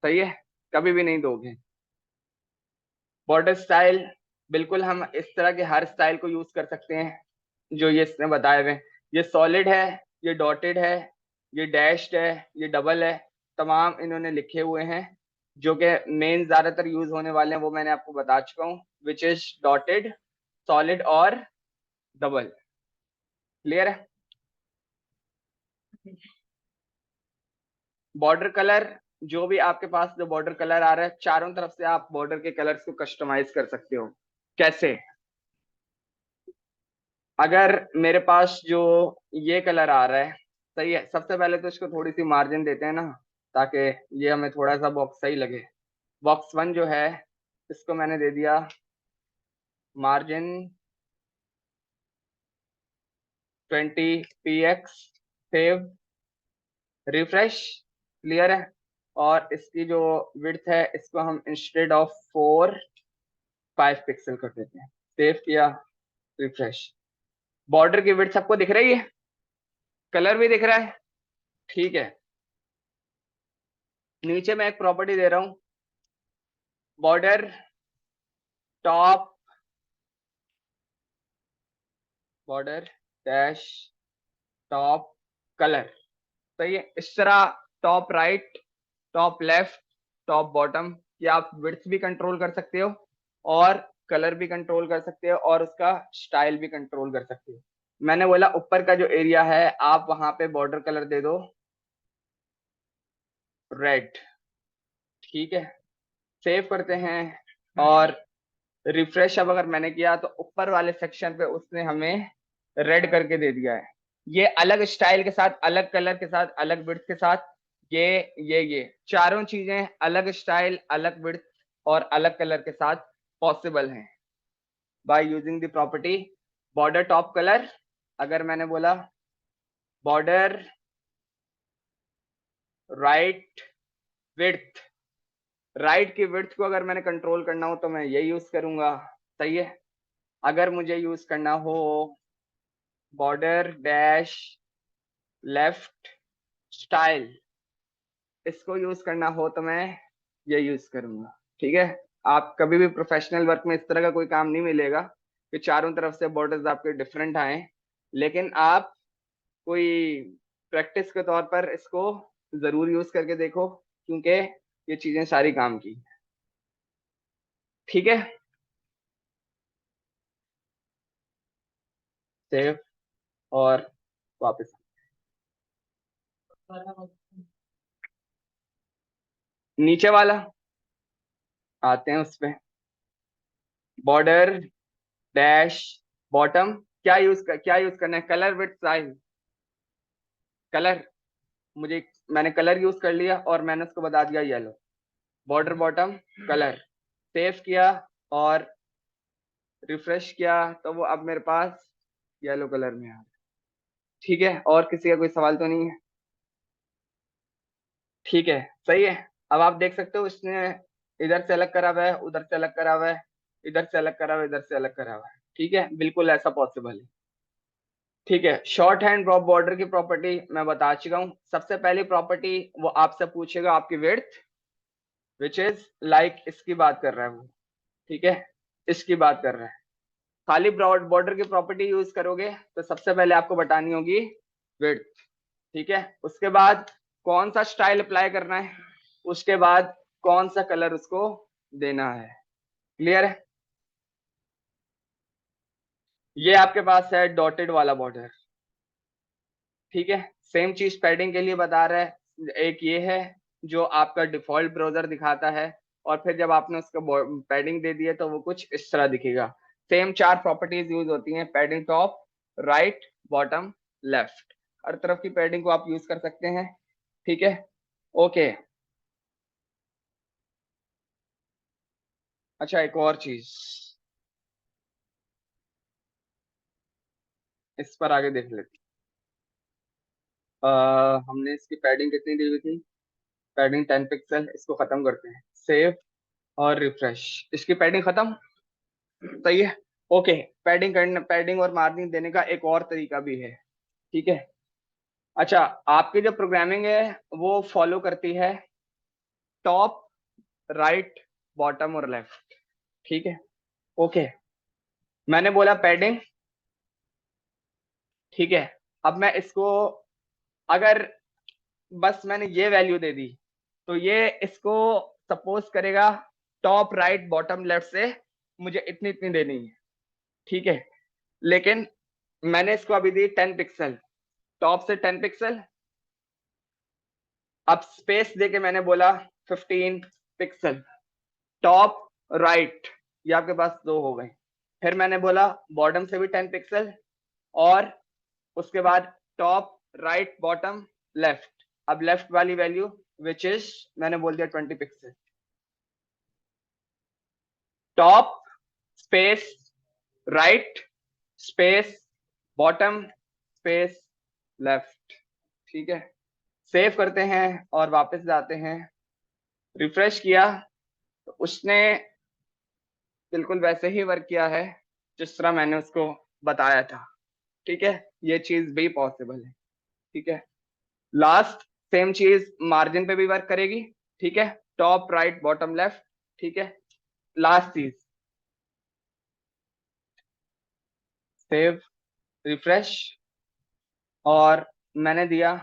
सही है, कभी भी नहीं दोगे। बॉर्डर स्टाइल बिल्कुल हम इस तरह के हर स्टाइल को यूज कर सकते हैं जो ये इसने बताए हुए हैं। ये सॉलिड है, ये डॉटेड है, ये डैश्ड है, ये डबल है, तमाम इन्होंने लिखे हुए हैं। जो कि मेन ज्यादातर यूज होने वाले हैं वो मैंने आपको बता चुका हूँ, विच इज डॉटेड, सॉलिड और डबल। क्लियर है? बॉर्डर कलर, जो भी आपके पास जो बॉर्डर कलर आ रहा है, चारों तरफ से आप बॉर्डर के कलर्स को कस्टमाइज कर सकते हो। कैसे? अगर मेरे पास जो ये कलर आ रहा है, सही है, सबसे पहले तो इसको थोड़ी सी मार्जिन देते हैं ना, ताकि ये हमें थोड़ा सा बॉक्स सही लगे। बॉक्स वन जो है इसको मैंने दे दिया margin 20 px, save, refresh. Clear है? और इसकी जो विड्थ है इसको हम इंस्टेड ऑफ 4 5 पिक्सल कर देते हैं। सेव किया, रिफ्रेश। बॉर्डर की विड्थ सबको दिख रही है, कलर भी दिख रहा है, ठीक है। नीचे मैं एक प्रॉपर्टी दे रहा हूं, border top, border dash top colour. सही है? इस तरह top right, top left, top bottom की आप विड्थ भी कंट्रोल कर सकते हो और कलर भी कंट्रोल कर सकते हो और उसका स्टाइल भी कंट्रोल कर सकते हो। मैंने बोला ऊपर का जो एरिया है आप वहां पे बॉर्डर कलर दे दो रेड, ठीक है। सेव करते हैं और रिफ्रेश अब अगर मैंने किया तो ऊपर वाले सेक्शन पे उसने हमें रेड करके दे दिया है। ये अलग स्टाइल के साथ, अलग कलर के साथ, अलग विड्थ के साथ, ये चारों चीजें अलग स्टाइल, अलग विड्थ और अलग कलर के साथ पॉसिबल हैं by using the property border top colour. अगर मैंने बोला बॉर्डर राइट विड्थ, राइट की विड्थ को अगर मैंने कंट्रोल करना हो तो मैं ये यूज करूंगा। सही है? अगर मुझे यूज करना हो बॉर्डर डैश लेफ्ट स्टाइल, इसको यूज करना हो तो मैं ये यूज करूंगा। ठीक है? आप कभी भी प्रोफेशनल वर्क में इस तरह का कोई काम नहीं मिलेगा कि चारों तरफ से बॉर्डर्स आपके डिफरेंट आए, लेकिन आप कोई प्रैक्टिस के तौर पर इसको जरूर यूज करके देखो, क्योंकि ये चीजें सारी काम की। ठीक है? सेव और वापस नीचे वाला आते हैं उस पे, बॉर्डर डैश बॉटम। क्या यूज करना है? Colour with size, colour. मुझे मैंने कलर यूज कर लिया और मैंने उसको बता दिया yellow, border bottom colour. Save किया और रिफ्रेश किया तो वो अब मेरे पास येलो कलर में आ रहा है। ठीक है? और किसी का कोई सवाल तो नहीं है? ठीक है, सही है। अब आप देख सकते हो इसने इधर से अलग करा हुआ है, उधर से अलग करा हुआ है, इधर से अलग करा हुआ है, इधर से अलग करा हुआ है। ठीक है, बिल्कुल ऐसा पॉसिबल है। ठीक है, शॉर्ट हैंड ड्रॉप बॉर्डर की प्रॉपर्टी मैं बता चुका हूँ। सबसे पहली प्रॉपर्टी वो आपसे पूछेगा आपकी विड्थ, विच इज लाइक इसकी बात कर रहा है वो। ठीक है? इसकी बात कर रहा है। खाली ब्रॉड बॉर्डर की प्रॉपर्टी यूज करोगे तो सबसे पहले आपको बतानी होगी विड्थ। ठीक है? उसके बाद कौन सा स्टाइल अप्लाई करना है, उसके बाद कौन सा कलर उसको देना है। क्लियर है? ये आपके पास है डॉटेड वाला बॉर्डर। ठीक है? सेम चीज पैडिंग के लिए बता रहा है। एक ये है जो आपका डिफॉल्ट ब्राउजर दिखाता है, और फिर जब आपने उसका पैडिंग दे दी है तो वो कुछ इस तरह दिखेगा। सेम 4 प्रॉपर्टीज यूज होती हैं, padding top, right, bottom, left. हर तरफ की पैडिंग को आप यूज कर सकते हैं। ठीक है? ओके। अच्छा, एक और चीज इस पर आगे देख लेते हमने इसकी पैडिंग कितनी दी हुई थी? Padding 10 pixel. इसको खत्म करते हैं, सेव और रिफ्रेश। इसकी पैडिंग खत्म। सही है? ओके। पैडिंग करने, पैडिंग और मार्जिन देने का एक और तरीका भी है। ठीक है? अच्छा, आपकी जो प्रोग्रामिंग है वो फॉलो करती है टॉप, राइट, बॉटम और लेफ्ट। ठीक है? ओके, मैंने बोला पैडिंग, ठीक है। अब मैं इसको, अगर बस मैंने ये वैल्यू दे दी तो ये इसको सपोज करेगा टॉप राइट बॉटम लेफ्ट से मुझे इतनी इतनी देनी है, ठीक है। लेकिन मैंने इसको अभी दी 10 पिक्सल, टॉप से 10 पिक्सल। अब स्पेस देके मैंने बोला 15 पिक्सल, टॉप राइट, ये आपके पास दो हो गए। फिर मैंने बोला बॉटम से भी 10 पिक्सल, और उसके बाद टॉप राइट बॉटम लेफ्ट। अब लेफ्ट वाली वैल्यू विच इज, मैंने बोल दिया 20 pixel. Top space right space bottom space left, ठीक है। सेव करते हैं और वापस जाते हैं। रिफ्रेश किया तो उसने बिल्कुल वैसे ही वर्क किया है जिस तरह मैंने उसको बताया था, ठीक है। ये चीज भी पॉसिबल है, ठीक है। लास्ट सेम चीज मार्जिन पे भी वर्क करेगी, ठीक है। टॉप राइट बॉटम लेफ्ट, ठीक है। लास्ट चीज, सेव, रिफ्रेश, और मैंने दिया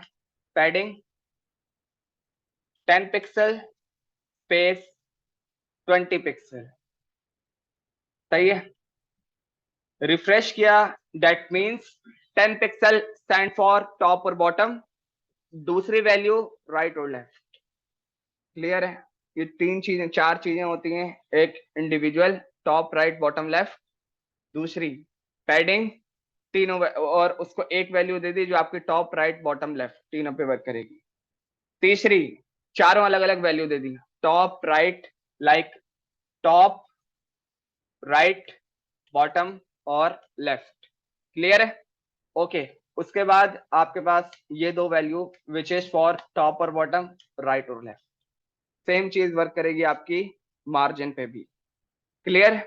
पैडिंग 10 पिक्सल स्पेस 20 पिक्सल, सही है। रिफ्रेश किया, that means 10 pixel stand for top और बॉटम, दूसरी वैल्यू राइट और लेफ्ट। क्लियर है? ये तीन चीजें, चार चीजें होती हैं, एक individual top right bottom left, दूसरी पैडिंग, तीनों और उसको एक वैल्यू दे दी जो आपकी टॉप राइट बॉटम लेफ्ट तीनों पे वर्क करेगी। तीसरी, चारों अलग अलग वैल्यू दे दी, top right, like top right bottom और लेफ्ट। क्लियर है? ओके। उसके बाद आपके पास ये दो value which is for top और बॉटम, राइट और लेफ्ट। सेम चीज वर्क करेगी आपकी मार्जिन पे भी। क्लियर?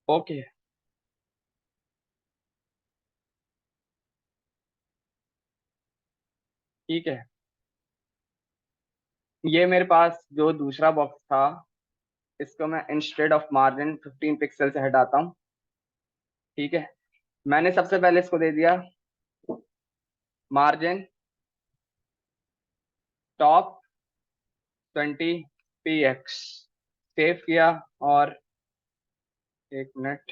ओके, ठीक है। ये मेरे पास जो दूसरा बॉक्स था, इसको मैं इंस्टेड ऑफ मार्जिन 15 पिक्सल से हटाता हूँ, ठीक है। मैंने सबसे पहले इसको दे दिया मार्जिन टॉप 20 px, सेव किया, और एक मिनट,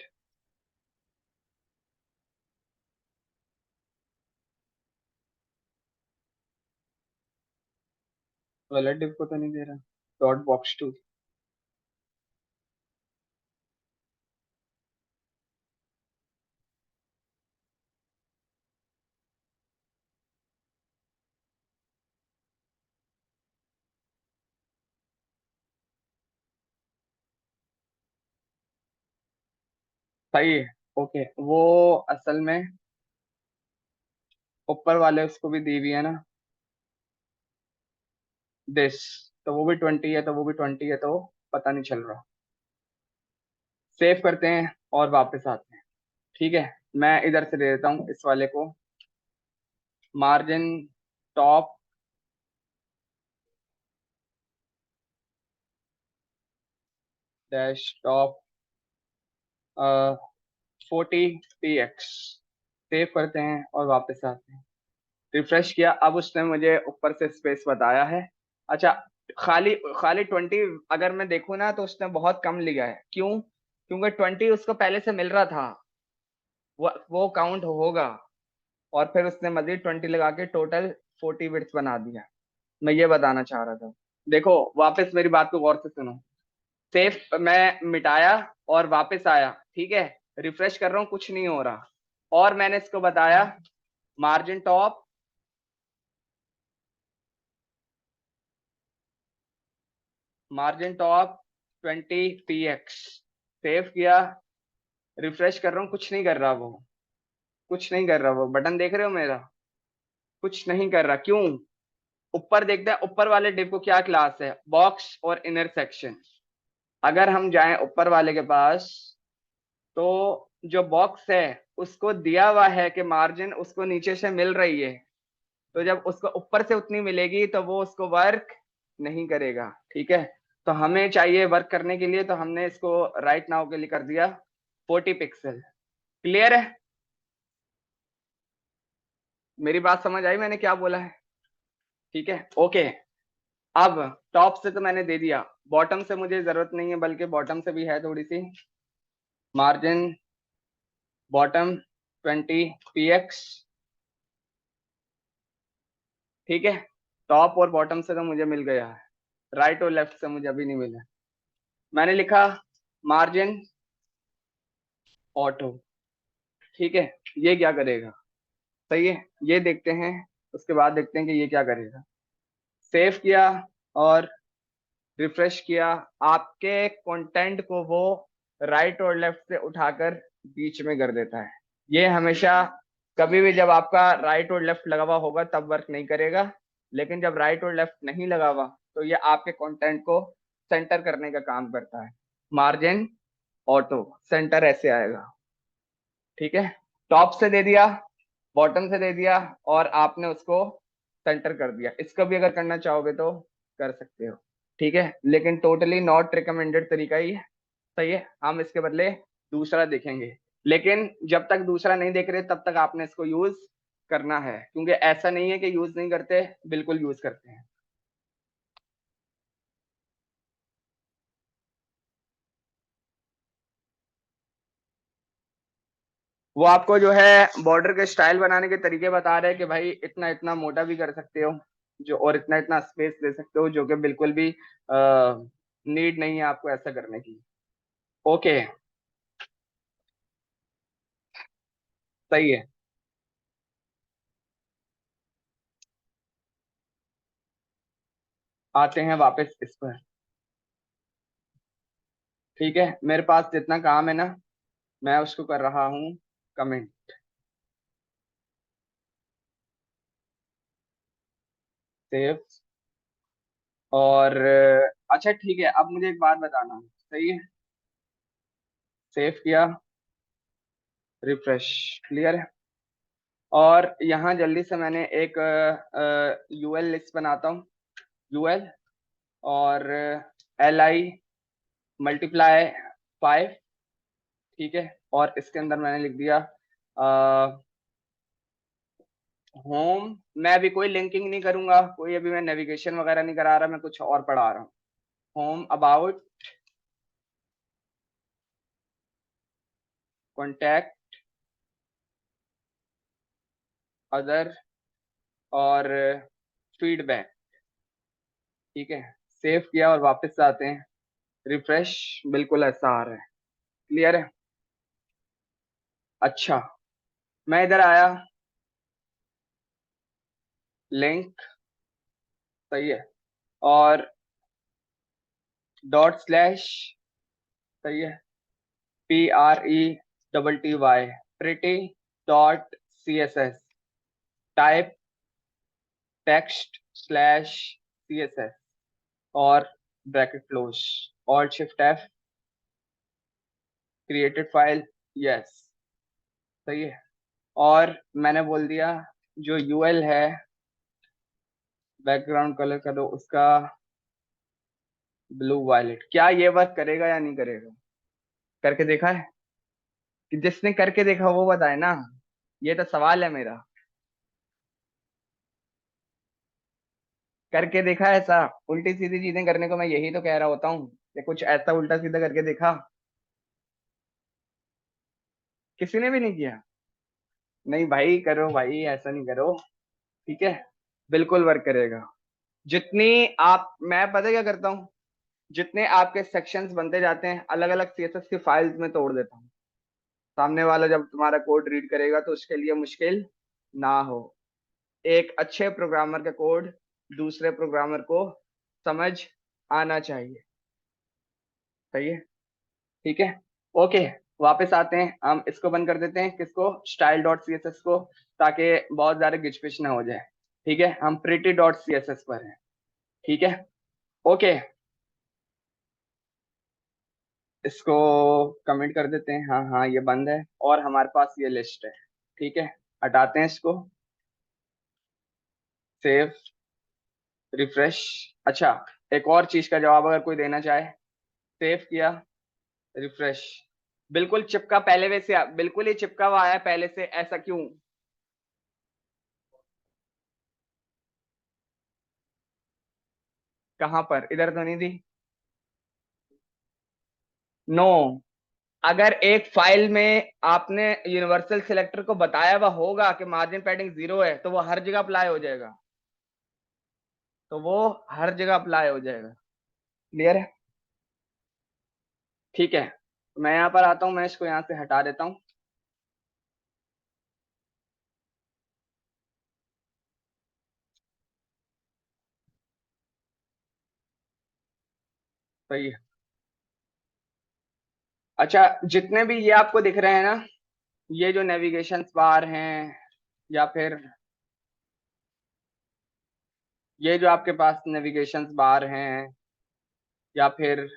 रिलेटिव को तो नहीं दे रहा, डॉट बॉक्स टू, सही है। ओके, वो असल में ऊपर वाले उसको भी दी हुई है ना, दिस, तो वो भी 20 है, तो वो भी 20 है, तो पता नहीं चल रहा। सेव करते हैं और वापस आते हैं, ठीक है। मैं इधर से दे देता हूँ इस वाले को margin top dash top 40 px, save करते हैं और वापस आते हैं। रिफ्रेश किया, अब उसने मुझे ऊपर से स्पेस बताया है। अच्छा, खाली खाली 20 अगर मैं देखूँ ना तो उसने बहुत कम लिया है, क्यों? क्योंकि 20 उसको पहले से मिल रहा था, वो काउंट होगा, और फिर उसने मजीद 20 लगा के टोटल 40 बिट्स बना दिया। मैं ये बताना चाह रहा था। देखो, वापस मेरी बात को गौर से सुनो। सेफ मैं मिटाया और वापस आया, ठीक है। रिफ्रेश कर रहा हूँ, कुछ नहीं हो रहा, और मैंने इसको बताया margin top margin top 20 px, save किया, रिफ्रेश कर रहा हूँ, कुछ नहीं कर रहा वो, कुछ नहीं कर रहा वो, बटन देख रहे हो मेरा? कुछ नहीं कर रहा, क्यों? ऊपर देखते हैं ऊपर वाले डिव को क्या क्लास है, बॉक्स और इनर सेक्शन। अगर हम जाएं ऊपर वाले के पास, तो जो बॉक्स है उसको दिया हुआ है कि मार्जिन उसको नीचे से मिल रही है, तो जब उसको ऊपर से उतनी मिलेगी तो वो उसको वर्क नहीं करेगा। ठीक है, तो हमें चाहिए वर्क करने के लिए, तो हमने इसको राइट नाउ के लिए कर दिया 40 पिक्सल। क्लियर है, मेरी बात समझ आई मैंने क्या बोला है? ठीक है, ओके। अब टॉप से तो मैंने दे दिया, बॉटम से मुझे जरूरत नहीं है, बल्कि बॉटम से भी है थोड़ी सी। Margin bottom 20 px। ठीक है, टॉप और बॉटम से तो मुझे मिल गया है, राइट और लेफ्ट से मुझे अभी नहीं मिला। मैंने लिखा मार्जिन ऑटो। ठीक है, ये क्या करेगा? सही है, ये देखते हैं, उसके बाद देखते हैं कि ये क्या करेगा। सेव किया और रिफ्रेश किया, आपके कंटेंट को वो राइट और लेफ्ट से उठाकर बीच में कर देता है। ये हमेशा, कभी भी जब आपका राइट और लेफ्ट लगा हुआ होगा तब वर्क नहीं करेगा, लेकिन जब राइट और लेफ्ट नहीं लगा हुआ तो ये आपके कंटेंट को सेंटर करने का काम करता है। मार्जिन ऑटो सेंटर ऐसे आएगा। ठीक है, टॉप से दे दिया, बॉटम से दे दिया, और आपने उसको सेंटर कर दिया। इसका भी अगर करना चाहोगे तो कर सकते हो। ठीक है, लेकिन टोटली नॉट रिकमेंडेड तरीका ही है। सही है, हम इसके बदले दूसरा देखेंगे, लेकिन जब तक दूसरा नहीं देख रहे तब तक आपने इसको यूज करना है, क्योंकि ऐसा नहीं है कि यूज नहीं करते, बिल्कुल यूज करते हैं। वो आपको जो है बॉर्डर के स्टाइल बनाने के तरीके बता रहे हैं कि भाई इतना इतना मोटा भी कर सकते हो, जो और इतना इतना स्पेस दे सकते हो, जो कि बिल्कुल भी नीड नहीं है आपको ऐसा करने की। ओके, सही है। आते हैं वापस इस पर। ठीक है, मेरे पास जितना काम है ना, मैं उसको कर रहा हूँ कमेंट। सेव। और अच्छा ठीक है, अब मुझे एक बात बताना। सही है, सेव किया, रिफ्रेश, क्लियर है। और यहाँ जल्दी से मैंने एक यूएल लिस्ट बनाता हूँ। यूएल और LI मल्टीप्लाई 5। ठीक है, और इसके अंदर मैंने लिख दिया होम। मैं अभी कोई लिंकिंग नहीं करूंगा, कोई अभी मैं नेविगेशन वगैरह नहीं करा रहा, मैं कुछ और पढ़ा रहा हूँ। होम, अबाउट, कॉन्टैक्ट, अदर, और फीडबैक। ठीक है, सेव किया और वापस से आते हैं, रिफ्रेश, बिल्कुल ऐसा आ रहा है। क्लियर है। अच्छा, मैं इधर आया, लिंक, सही है, और डॉट स्लैश, सही है, PRETTY, pretty dot CSS, type text slash CSS, और bracket close, alt shift F, created file, yes, सही है। और मैंने बोल दिया जो UL है, बैकग्राउंड कलर का दो उसका ब्लू वायलेट। क्या ये वर्क करेगा या नहीं करेगा? करके देखा है? कि जिसने करके देखा वो बताए ना, ये तो सवाल है मेरा। करके देखा है ऐसा? उल्टी सीधी चीजें करने को मैं यही तो कह रहा होता हूँ कि कुछ ऐसा उल्टा सीधा करके देखा। किसी ने भी नहीं किया? नहीं भाई, करो भाई, ऐसा नहीं करो। ठीक है, बिल्कुल वर्क करेगा। जितनी आप, मैं पता क्या करता हूँ, जितने आपके सेक्शंस बनते जाते हैं अलग अलग CSS की फाइल्स में तोड़ देता हूँ, सामने वाला जब तुम्हारा कोड रीड करेगा तो उसके लिए मुश्किल ना हो। एक अच्छे प्रोग्रामर का कोड दूसरे प्रोग्रामर को समझ आना चाहिए। सही है, ठीक है, ओके। वापस आते हैं, हम इसको बंद कर देते हैं, किसको, style.css को, ताकि बहुत ज्यादा गिचपिच ना हो जाए। ठीक है, हम pretty dot C S S पर हैं। ठीक है, ओके, इसको कमेंट कर देते हैं, हाँ हाँ ये बंद है, और हमारे पास ये लिस्ट है। ठीक है, हटाते हैं इसको, सेव, रिफ्रेश। अच्छा, एक और चीज का जवाब अगर कोई देना चाहे, सेव किया, रिफ्रेश, बिल्कुल चिपका पहले वैसे बिल्कुल ही चिपका हुआ आया पहले से, ऐसा क्यों? कहां पर, इधर तो नहीं दी। नो, अगर एक फाइल में आपने यूनिवर्सल सिलेक्टर को बताया हुआ होगा कि मार्जिन पैडिंग 0 है, तो वो हर जगह अप्लाई हो जाएगा, तो वो हर जगह अप्लाई हो जाएगा। क्लियर है? ठीक है, तो मैं यहाँ पर आता हूँ, मैं इसको यहाँ से हटा देता हूँ। सही है। अच्छा, जितने भी ये आपको दिख रहे हैं ना, ये जो नेविगेशन बार हैं, या फिर ये जो आपके पास नेविगेशन बार हैं, या फिर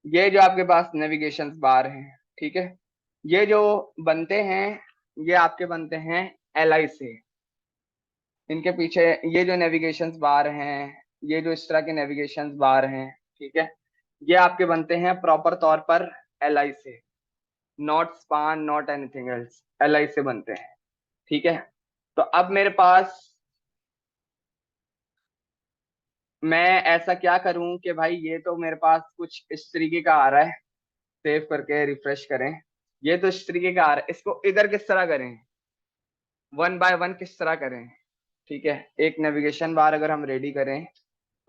ये जो आपके पास नेविगेशन बार हैं, ठीक है, ये जो बनते हैं, ये आपके बनते हैं एल आई से। इनके पीछे ये जो नेविगेशन बार हैं, ये जो इस तरह के नेविगेशन बार हैं, ठीक है, ये आपके बनते हैं प्रॉपर तौर पर एल आई से, not span, not anything else, L I से बनते हैं। ठीक है, तो अब मेरे पास, मैं ऐसा क्या करूं कि भाई ये तो मेरे पास कुछ इस तरीके का आ रहा है, सेव करके रिफ्रेश करें, ये तो इस तरीके का आ रहा है, इसको इधर किस तरह करें, वन बाय वन किस तरह करें? ठीक है, एक नेविगेशन बार अगर हम रेडी करें,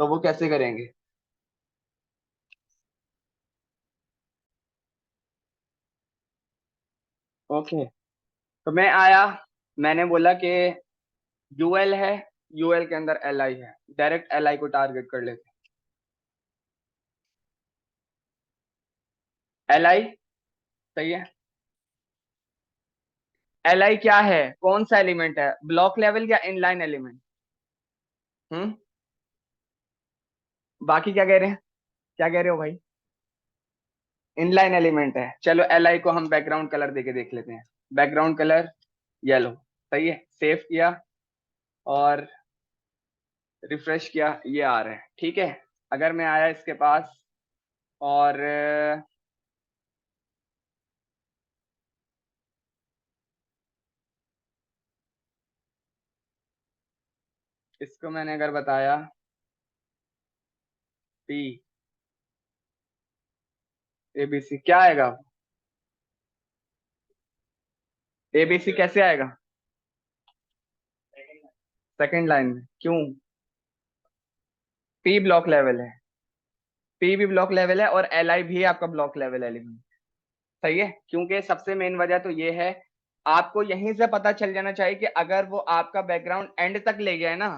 तो वो कैसे करेंगे? ओके, तो मैं आया, मैंने बोला कि यूएल है, यूएल के अंदर एल आई है, डायरेक्ट एल आई को टारगेट कर लेते हैं। एल आई, सही है। एल आई क्या है, कौन सा एलिमेंट है, ब्लॉक लेवल या इनलाइन एलिमेंट? हम्म, बाकी क्या कह रहे हैं, क्या कह रहे हो भाई? इनलाइन एलिमेंट है, चलो एल आई को हम बैकग्राउंड कलर देके देख लेते हैं, बैकग्राउंड कलर येलो, सही है, सेव किया और रिफ्रेश किया, ये आ रहा है। ठीक है, अगर मैं आया इसके पास और इसको मैंने अगर बताया पी एबीसी, क्या आएगा? एबीसी कैसे आएगा? सेकंड लाइन में, क्यों? पी ब्लॉक लेवल है, पी भी ब्लॉक लेवल है, और एल आई भी आपका ब्लॉक लेवल एलिमेंट। सही है, क्योंकि सबसे मेन वजह तो ये है, आपको यहीं से पता चल जाना चाहिए कि अगर वो आपका बैकग्राउंड एंड तक ले गया है ना,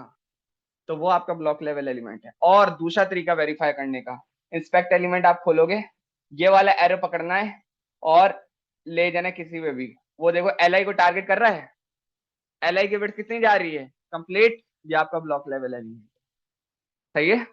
तो वो आपका ब्लॉक लेवल एलिमेंट है। और दूसरा तरीका वेरीफाई करने का, इंस्पेक्ट एलिमेंट आप खोलोगे, ये वाला एरो पकड़ना है और ले जाना किसी पे भी, वो देखो एल आई को टारगेट कर रहा है, एल आई की विड्थ कितनी जा रही है, कंप्लीट, ये आपका ब्लॉक लेवल एलिमेंट। सही है।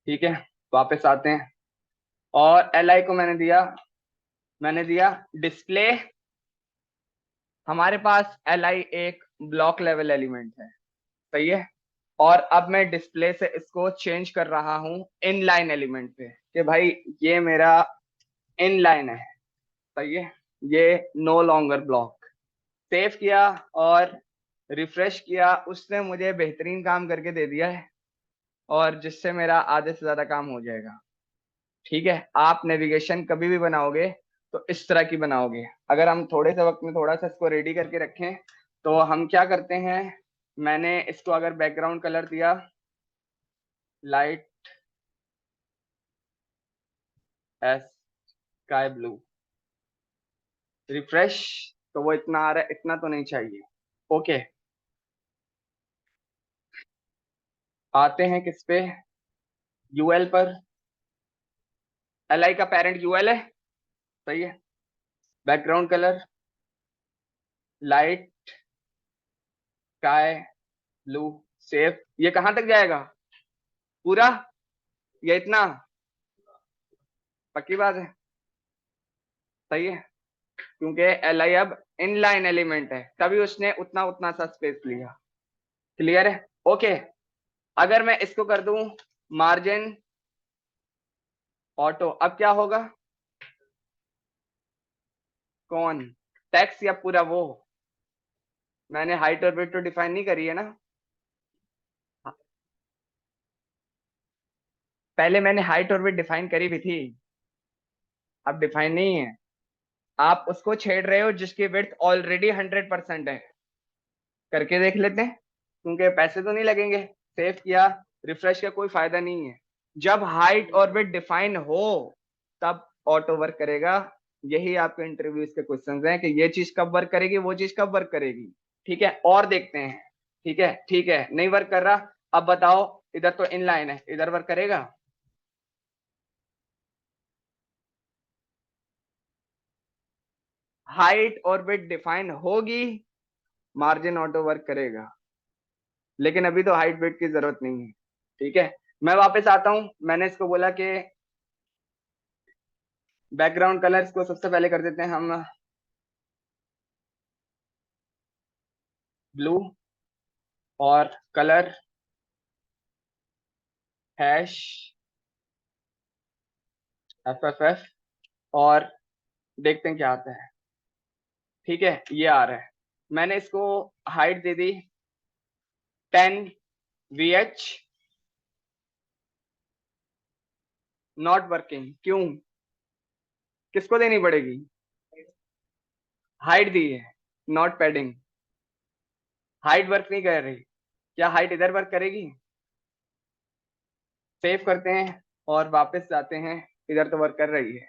ठीक है, वापस आते हैं, और एल आई को मैंने दिया डिस्प्ले, हमारे पास एल आई एक ब्लॉक लेवल एलिमेंट है, सही है, और अब मैं डिस्प्ले से इसको चेंज कर रहा हूं इन लाइन एलिमेंट पे, कि भाई ये मेरा इन लाइन है, सही है, ये नो लॉन्गर ब्लॉक। सेव किया और रिफ्रेश किया, उसने मुझे बेहतरीन काम करके दे दिया है, और जिससे मेरा आधे से ज्यादा काम हो जाएगा। ठीक है, आप नेविगेशन कभी भी बनाओगे तो इस तरह की बनाओगे। अगर हम थोड़े से वक्त में थोड़ा सा इसको रेडी करके रखें, तो हम क्या करते हैं, मैंने इसको अगर बैकग्राउंड कलर दिया light S sky blue, refresh, तो वो इतना आ रहा है, इतना तो नहीं चाहिए। ओके, आते हैं किस पे, यूएल पर। एल आई का पेरेंट यूएल है, सही है। Background colour light sky blue, save. ये कहां तक जाएगा, पूरा या इतना, पक्की बात है, सही है, क्योंकि एल आई अब इनलाइन एलिमेंट है, तभी उसने उतना उतना सा स्पेस लिया। क्लियर है, ओके। अगर मैं इसको कर दूं मार्जिन ऑटो, अब क्या होगा, कौन, टेक्स्ट या पूरा वो, मैंने हाइट और विड्थ तो डिफाइन नहीं करी है ना, पहले मैंने हाइट और विड्थ डिफाइन करी भी थी, अब डिफाइन नहीं है। आप उसको छेड़ रहे हो जिसकी विड्थ ऑलरेडी 100% है, करके देख लेते हैं, क्योंकि पैसे तो नहीं लगेंगे। सेव किया, रिफ्रेश का कोई फायदा नहीं है। जब हाइट और विड्थ डिफाइन हो तब ऑटो वर्क करेगा। यही आपके इंटरव्यूज के क्वेश्चंस हैं कि ये चीज कब वर्क करेगी, वो चीज कब वर्क करेगी। ठीक है, और देखते हैं। ठीक है, ठीक है, नहीं वर्क कर रहा, अब बताओ, इधर तो इनलाइन है, इधर वर्क करेगा, हाइट और विड्थ डिफाइन होगी, मार्जिन ऑटो वर्क करेगा, लेकिन अभी तो हाइट विड्थ की जरूरत नहीं है। ठीक है, मैं वापस आता हूं, मैंने इसको बोला कि बैकग्राउंड कलर्स को सबसे पहले कर देते हैं हम ब्लू, और कलर हैश एफ, और देखते हैं क्या आता है। ठीक है, ये आ रहा है, मैंने इसको height they the 10 VH, not working, क्यों, किसको देनी पड़ेगी, हाइट दी है, नॉट पैडिंग, हाइट वर्क नहीं कर रही, क्या हाइट इधर वर्क करेगी। सेव करते हैं और वापस जाते हैं, इधर तो वर्क कर रही है।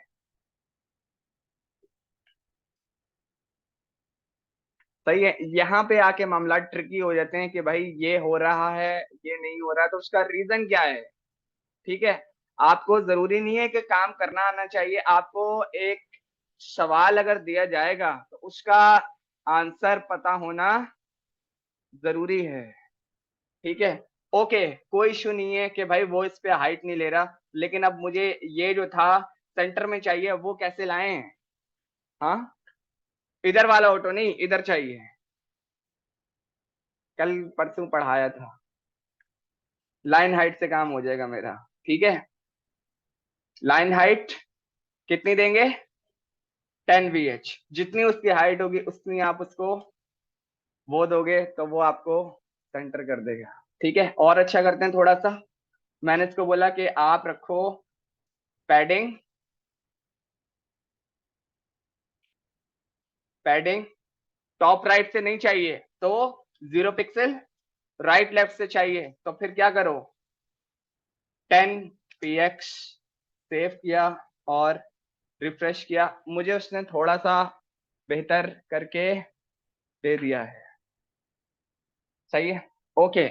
सही है, यहाँ पे आके मामला ट्रिकी हो जाते हैं कि भाई ये हो रहा है, ये नहीं हो रहा, तो उसका रीजन क्या है। ठीक है, आपको जरूरी नहीं है कि काम करना आना चाहिए, आपको एक सवाल अगर दिया जाएगा तो उसका आंसर पता होना जरूरी है। ठीक है, ओके, कोई इशू नहीं है कि भाई वो इस पे हाइट नहीं ले रहा, लेकिन अब मुझे ये जो था सेंटर में चाहिए, वो कैसे लाए हैं। हाँ, इधर वाला ऑटो नहीं, इधर चाहिए, कल परसों पढ़ाया था, लाइन हाइट से काम हो जाएगा मेरा। ठीक है, लाइन हाइट कितनी देंगे, 10 VH, जितनी उसकी हाइट होगी उतनी आप उसको वो दोगे, तो वो आपको सेंटर कर देगा। ठीक है, और अच्छा करते हैं थोड़ा सा, मैंने इसको बोला कि आप रखो पैडिंग, पैडिंग टॉप राइट से नहीं चाहिए तो 0 पिक्सल, राइट लेफ्ट से चाहिए तो फिर क्या करो, 10 px, सेव किया और रिफ्रेश किया, मुझे उसने थोड़ा सा बेहतर करके दे दिया है। सही है, ओके।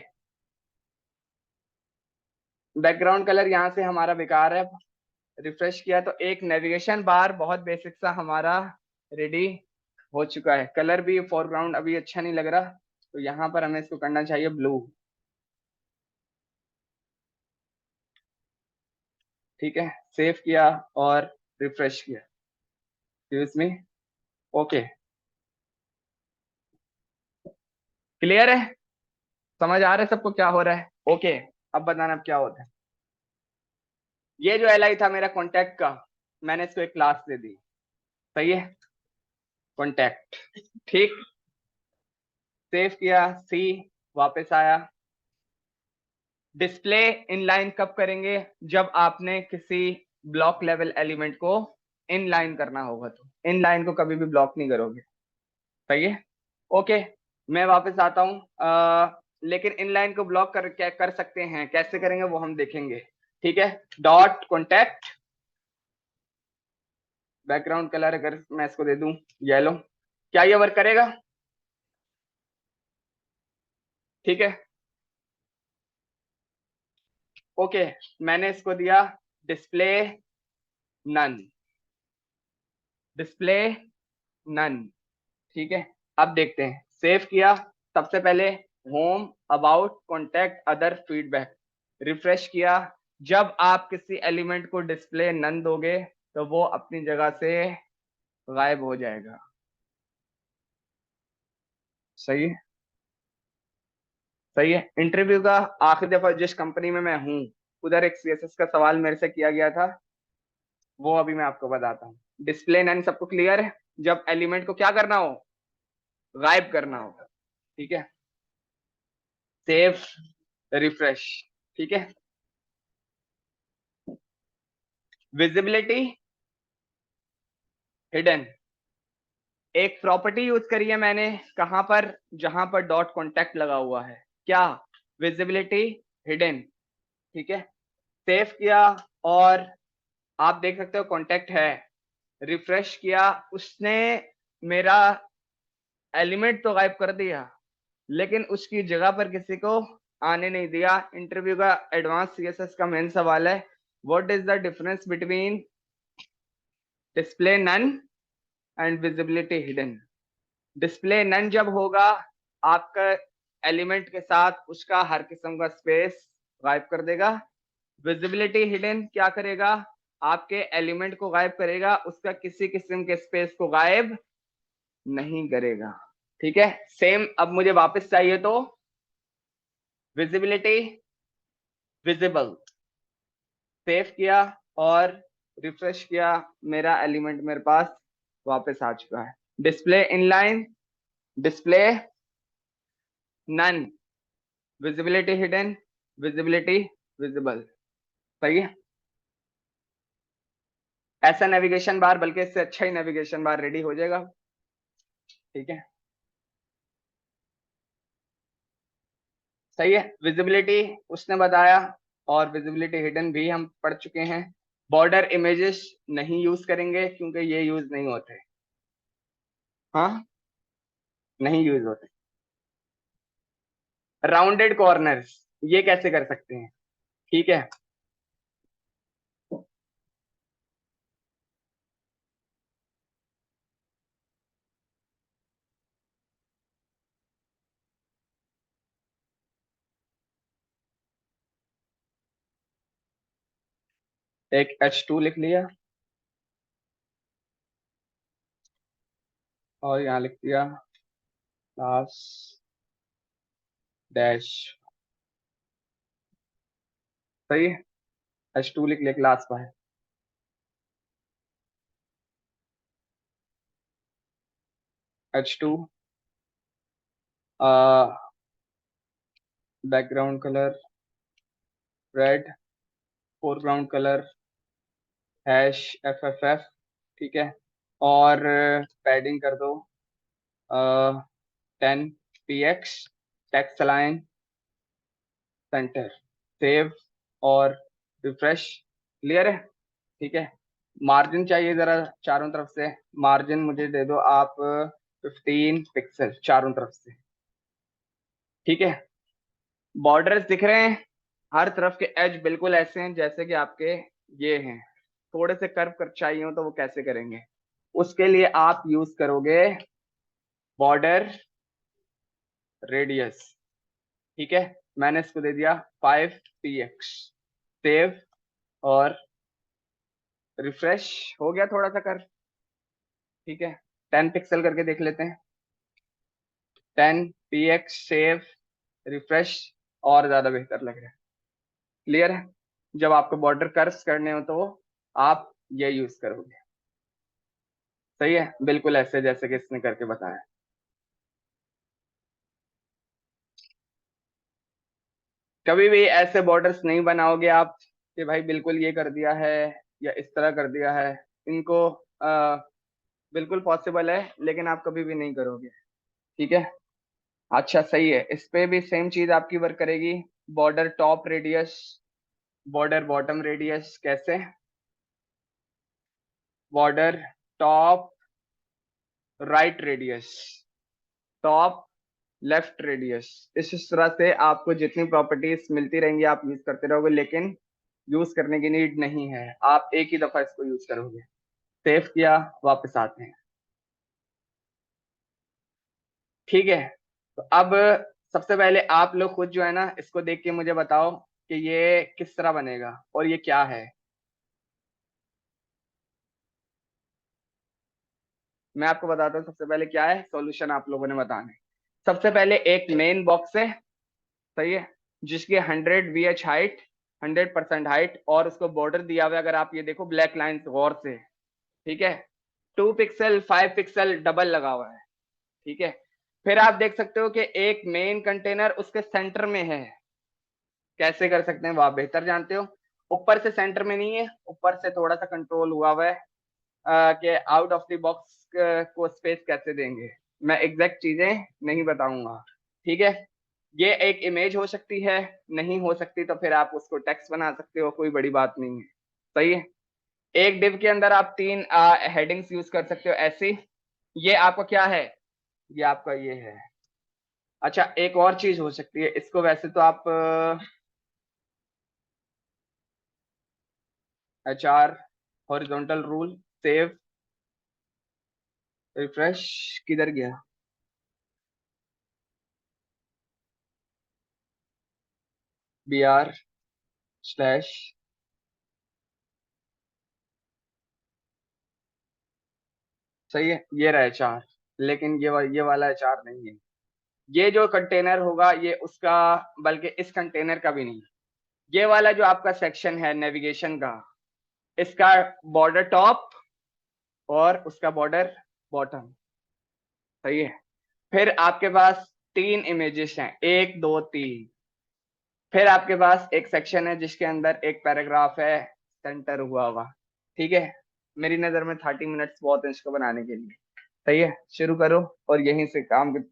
बैकग्राउंड कलर यहाँ से हमारा बेकार है, रिफ्रेश किया तो एक नेविगेशन बार बहुत बेसिक सा हमारा रेडी हो चुका है। कलर भी फोरग्राउंड अभी अच्छा नहीं लग रहा, तो यहाँ पर हमें इसको करना चाहिए ब्लू। ठीक है, सेव किया और रिफ्रेश किया, एक्सक्यूज मी, ओके। क्लियर है, समझ आ रहा है सबको क्या हो रहा है, ओके। अब बताना अब क्या होता है। ये जो एल आई था मेरा कॉन्टैक्ट का, मैंने इसको एक क्लास दे दी, सही है, कॉन्टैक्ट। ठीक, सेव किया, सी, वापस आया। डिस्प्ले इनलाइन कब करेंगे, जब आपने किसी ब्लॉक लेवल एलिमेंट को इनलाइन करना होगा, तो इनलाइन को कभी भी ब्लॉक नहीं करोगे। सही है, ओके। मैं वापस आता हूँ। लेकिन इनलाइन को ब्लॉक क्या कर सकते हैं, कैसे करेंगे वो हम देखेंगे। ठीक है, डॉट कॉन्टैक्ट बैकग्राउंड कलर अगर मैं इसको दे दूं येलो, क्या ये वर्क करेगा? ठीक है, ओके, मैंने इसको दिया डिस्प्ले नन, डिस्प्ले नन। ठीक है, अब देखते हैं, सेव किया, सबसे पहले home, about, contact, other, feedback, refresh किया। जब आप किसी एलिमेंट को डिस्प्ले नन दोगे तो वो अपनी जगह से गायब हो जाएगा। सही है, सही है। इंटरव्यू का आखिरी दफा जिस कंपनी में मैं हूँ उधर एक सीएसएस का सवाल मेरे से किया गया था, वो अभी मैं आपको बताता हूँ। डिस्प्ले नन सबको क्लियर है? जब एलिमेंट को क्या करना हो, गायब करना हो। ठीक है, सेव, रिफ्रेश। ठीक है, विजिबिलिटी हिडन, एक प्रॉपर्टी यूज करी है मैंने, कहां पर, जहां पर डॉट कॉन्टैक्ट लगा हुआ है, क्या, विजिबिलिटी हिडन। ठीक है, सेव किया और आप देख सकते हो कॉन्टैक्ट है। रिफ्रेश किया, उसने मेरा एलिमेंट तो गायब कर दिया लेकिन उसकी जगह पर किसी को आने नहीं दिया। इंटरव्यू का एडवांस सीएसएस का मेन सवाल है, what is the difference between display none and visibility hidden. Display none जब होगा, आपका एलिमेंट के साथ उसका हर किस्म का स्पेस गायब कर देगा। विजिबिलिटी हिडन क्या करेगा, आपके एलिमेंट को गायब करेगा, उसका किसी किस्म के स्पेस को गायब नहीं करेगा। ठीक है, सेम अब मुझे वापस चाहिए तो विजिबिलिटी विजिबल, सेव किया और रिफ्रेश किया, मेरा एलिमेंट मेरे पास वापस आ चुका है। Display inline, display none, visibility hidden, visibility visible. सही है, ऐसा नेविगेशन बार, बल्कि इससे अच्छा ही नेविगेशन बार रेडी हो जाएगा। ठीक है, सही है। विजिबिलिटी उसने बताया और विजिबिलिटी हिडन भी हम पढ़ चुके हैं। बॉर्डर इमेजेस नहीं यूज करेंगे क्योंकि ये यूज नहीं होते। हाँ, नहीं यूज होते। राउंडेड कॉर्नर्स, ये कैसे कर सकते हैं? ठीक है, एक H2 लिख लिया और यहाँ लिख दिया क्लास डैश। सही है, H2 लिख लिया class by. H2 background colour red, foreground colour hash FFF। ठीक है, और पैडिंग कर दो 10 px, text align centre, save और रिफ्रेश। क्लियर है? ठीक है, मार्जिन चाहिए जरा चारों तरफ से, मार्जिन मुझे दे दो आप 15 पिक्सल चारों तरफ से। ठीक है, बॉर्डर्स दिख रहे हैं, हर तरफ के एज बिल्कुल ऐसे हैं जैसे कि आपके ये हैं। थोड़े से कर्व कर चाहिए हो तो वो कैसे करेंगे, उसके लिए आप यूज करोगे बॉर्डर रेडियस। ठीक है, मैंने इसको दे दिया 5 px, सेव और रिफ्रेश। हो गया थोड़ा सा कर। ठीक है, 10 पिक्सल करके देख लेते हैं। 10 px, सेव, रिफ्रेश, और ज्यादा बेहतर लग रहा है। क्लियर है? जब आपको बॉर्डर कर्व्स करने हो तो आप ये यूज करोगे। सही है, बिल्कुल ऐसे जैसे कि इसने करके बताया। कभी भी ऐसे बॉर्डर्स नहीं बनाओगे आप कि भाई बिल्कुल ये कर दिया है या इस तरह कर दिया है। इनको बिल्कुल पॉसिबल है लेकिन आप कभी भी नहीं करोगे। ठीक है, अच्छा सही है, इस पे भी सेम चीज आपकी वर्क करेगी। Border top radius, border bottom radius कैसे? Border top right radius, top left radius. इस तरह से आपको जितनी प्रॉपर्टीज मिलती रहेंगी आप यूज करते रहोगे, लेकिन यूज करने की नीड नहीं है, आप एक ही दफा इसको यूज करोगे। सेव किया, वापस आते हैं। ठीक है, तो अब सबसे पहले आप लोग खुद जो है ना इसको देख के मुझे बताओ कि ये किस तरह बनेगा और ये क्या है। मैं आपको बताता हूँ सबसे पहले क्या है, सॉल्यूशन आप लोगों ने बताना है। सबसे पहले एक मेन बॉक्स है, सही है, जिसकी 100 VH हाइट, 100% हाइट, और उसको बॉर्डर दिया हुआ है, अगर आप ये देखो ब्लैक लाइन गौर से, ठीक है, 2 पिक्सल 5 पिक्सल डबल लगा हुआ है। ठीक है, फिर आप देख सकते हो कि एक मेन कंटेनर उसके सेंटर में है। कैसे कर सकते हैं वो आप बेहतर जानते हो। ऊपर से सेंटर में नहीं है, ऊपर से थोड़ा सा कंट्रोल हुआ हुआ है कि आउट ऑफ द बॉक्स को स्पेस कैसे देंगे। मैं एग्जैक्ट चीजें नहीं बताऊंगा, ठीक है। ये एक इमेज हो सकती है, नहीं हो सकती तो फिर आप उसको टेक्स्ट बना सकते हो, कोई बड़ी बात नहीं है, सही है। एक डिव के अंदर आप 3 हेडिंग्स यूज कर सकते हो ऐसी। ये आपका क्या है, ये आपका ये है। अच्छा एक और चीज हो सकती है, इसको वैसे तो आप HR horizontal rule, save, refresh, किधर गया, BR/, सही है, ये रहा HR। लेकिन ये वाला HR नहीं है। ये जो कंटेनर होगा ये उसका, बल्कि इस कंटेनर का भी नहीं, ये वाला जो आपका सेक्शन है नेविगेशन का, इसका बॉर्डर टॉप और उसका बॉर्डर बॉटम, सही है। फिर आपके पास 3 इमेजेस हैं, 1 2 3। फिर आपके पास एक सेक्शन है जिसके अंदर एक पैराग्राफ है सेंटर हुआ हुआ, ठीक है। मेरी नजर में 30 मिनट्स बहुत है इसको बनाने के लिए, सही है। शुरू करो और यहीं से काम कर।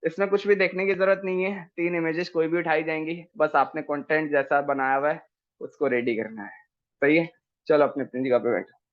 इसमें कुछ भी देखने की जरूरत नहीं है, 3 इमेजेस कोई भी उठाई जाएंगी, बस आपने कंटेंट जैसा बनाया हुआ है उसको रेडी करना है, सही है। चलो अपने अपनी जगह पे बैठो।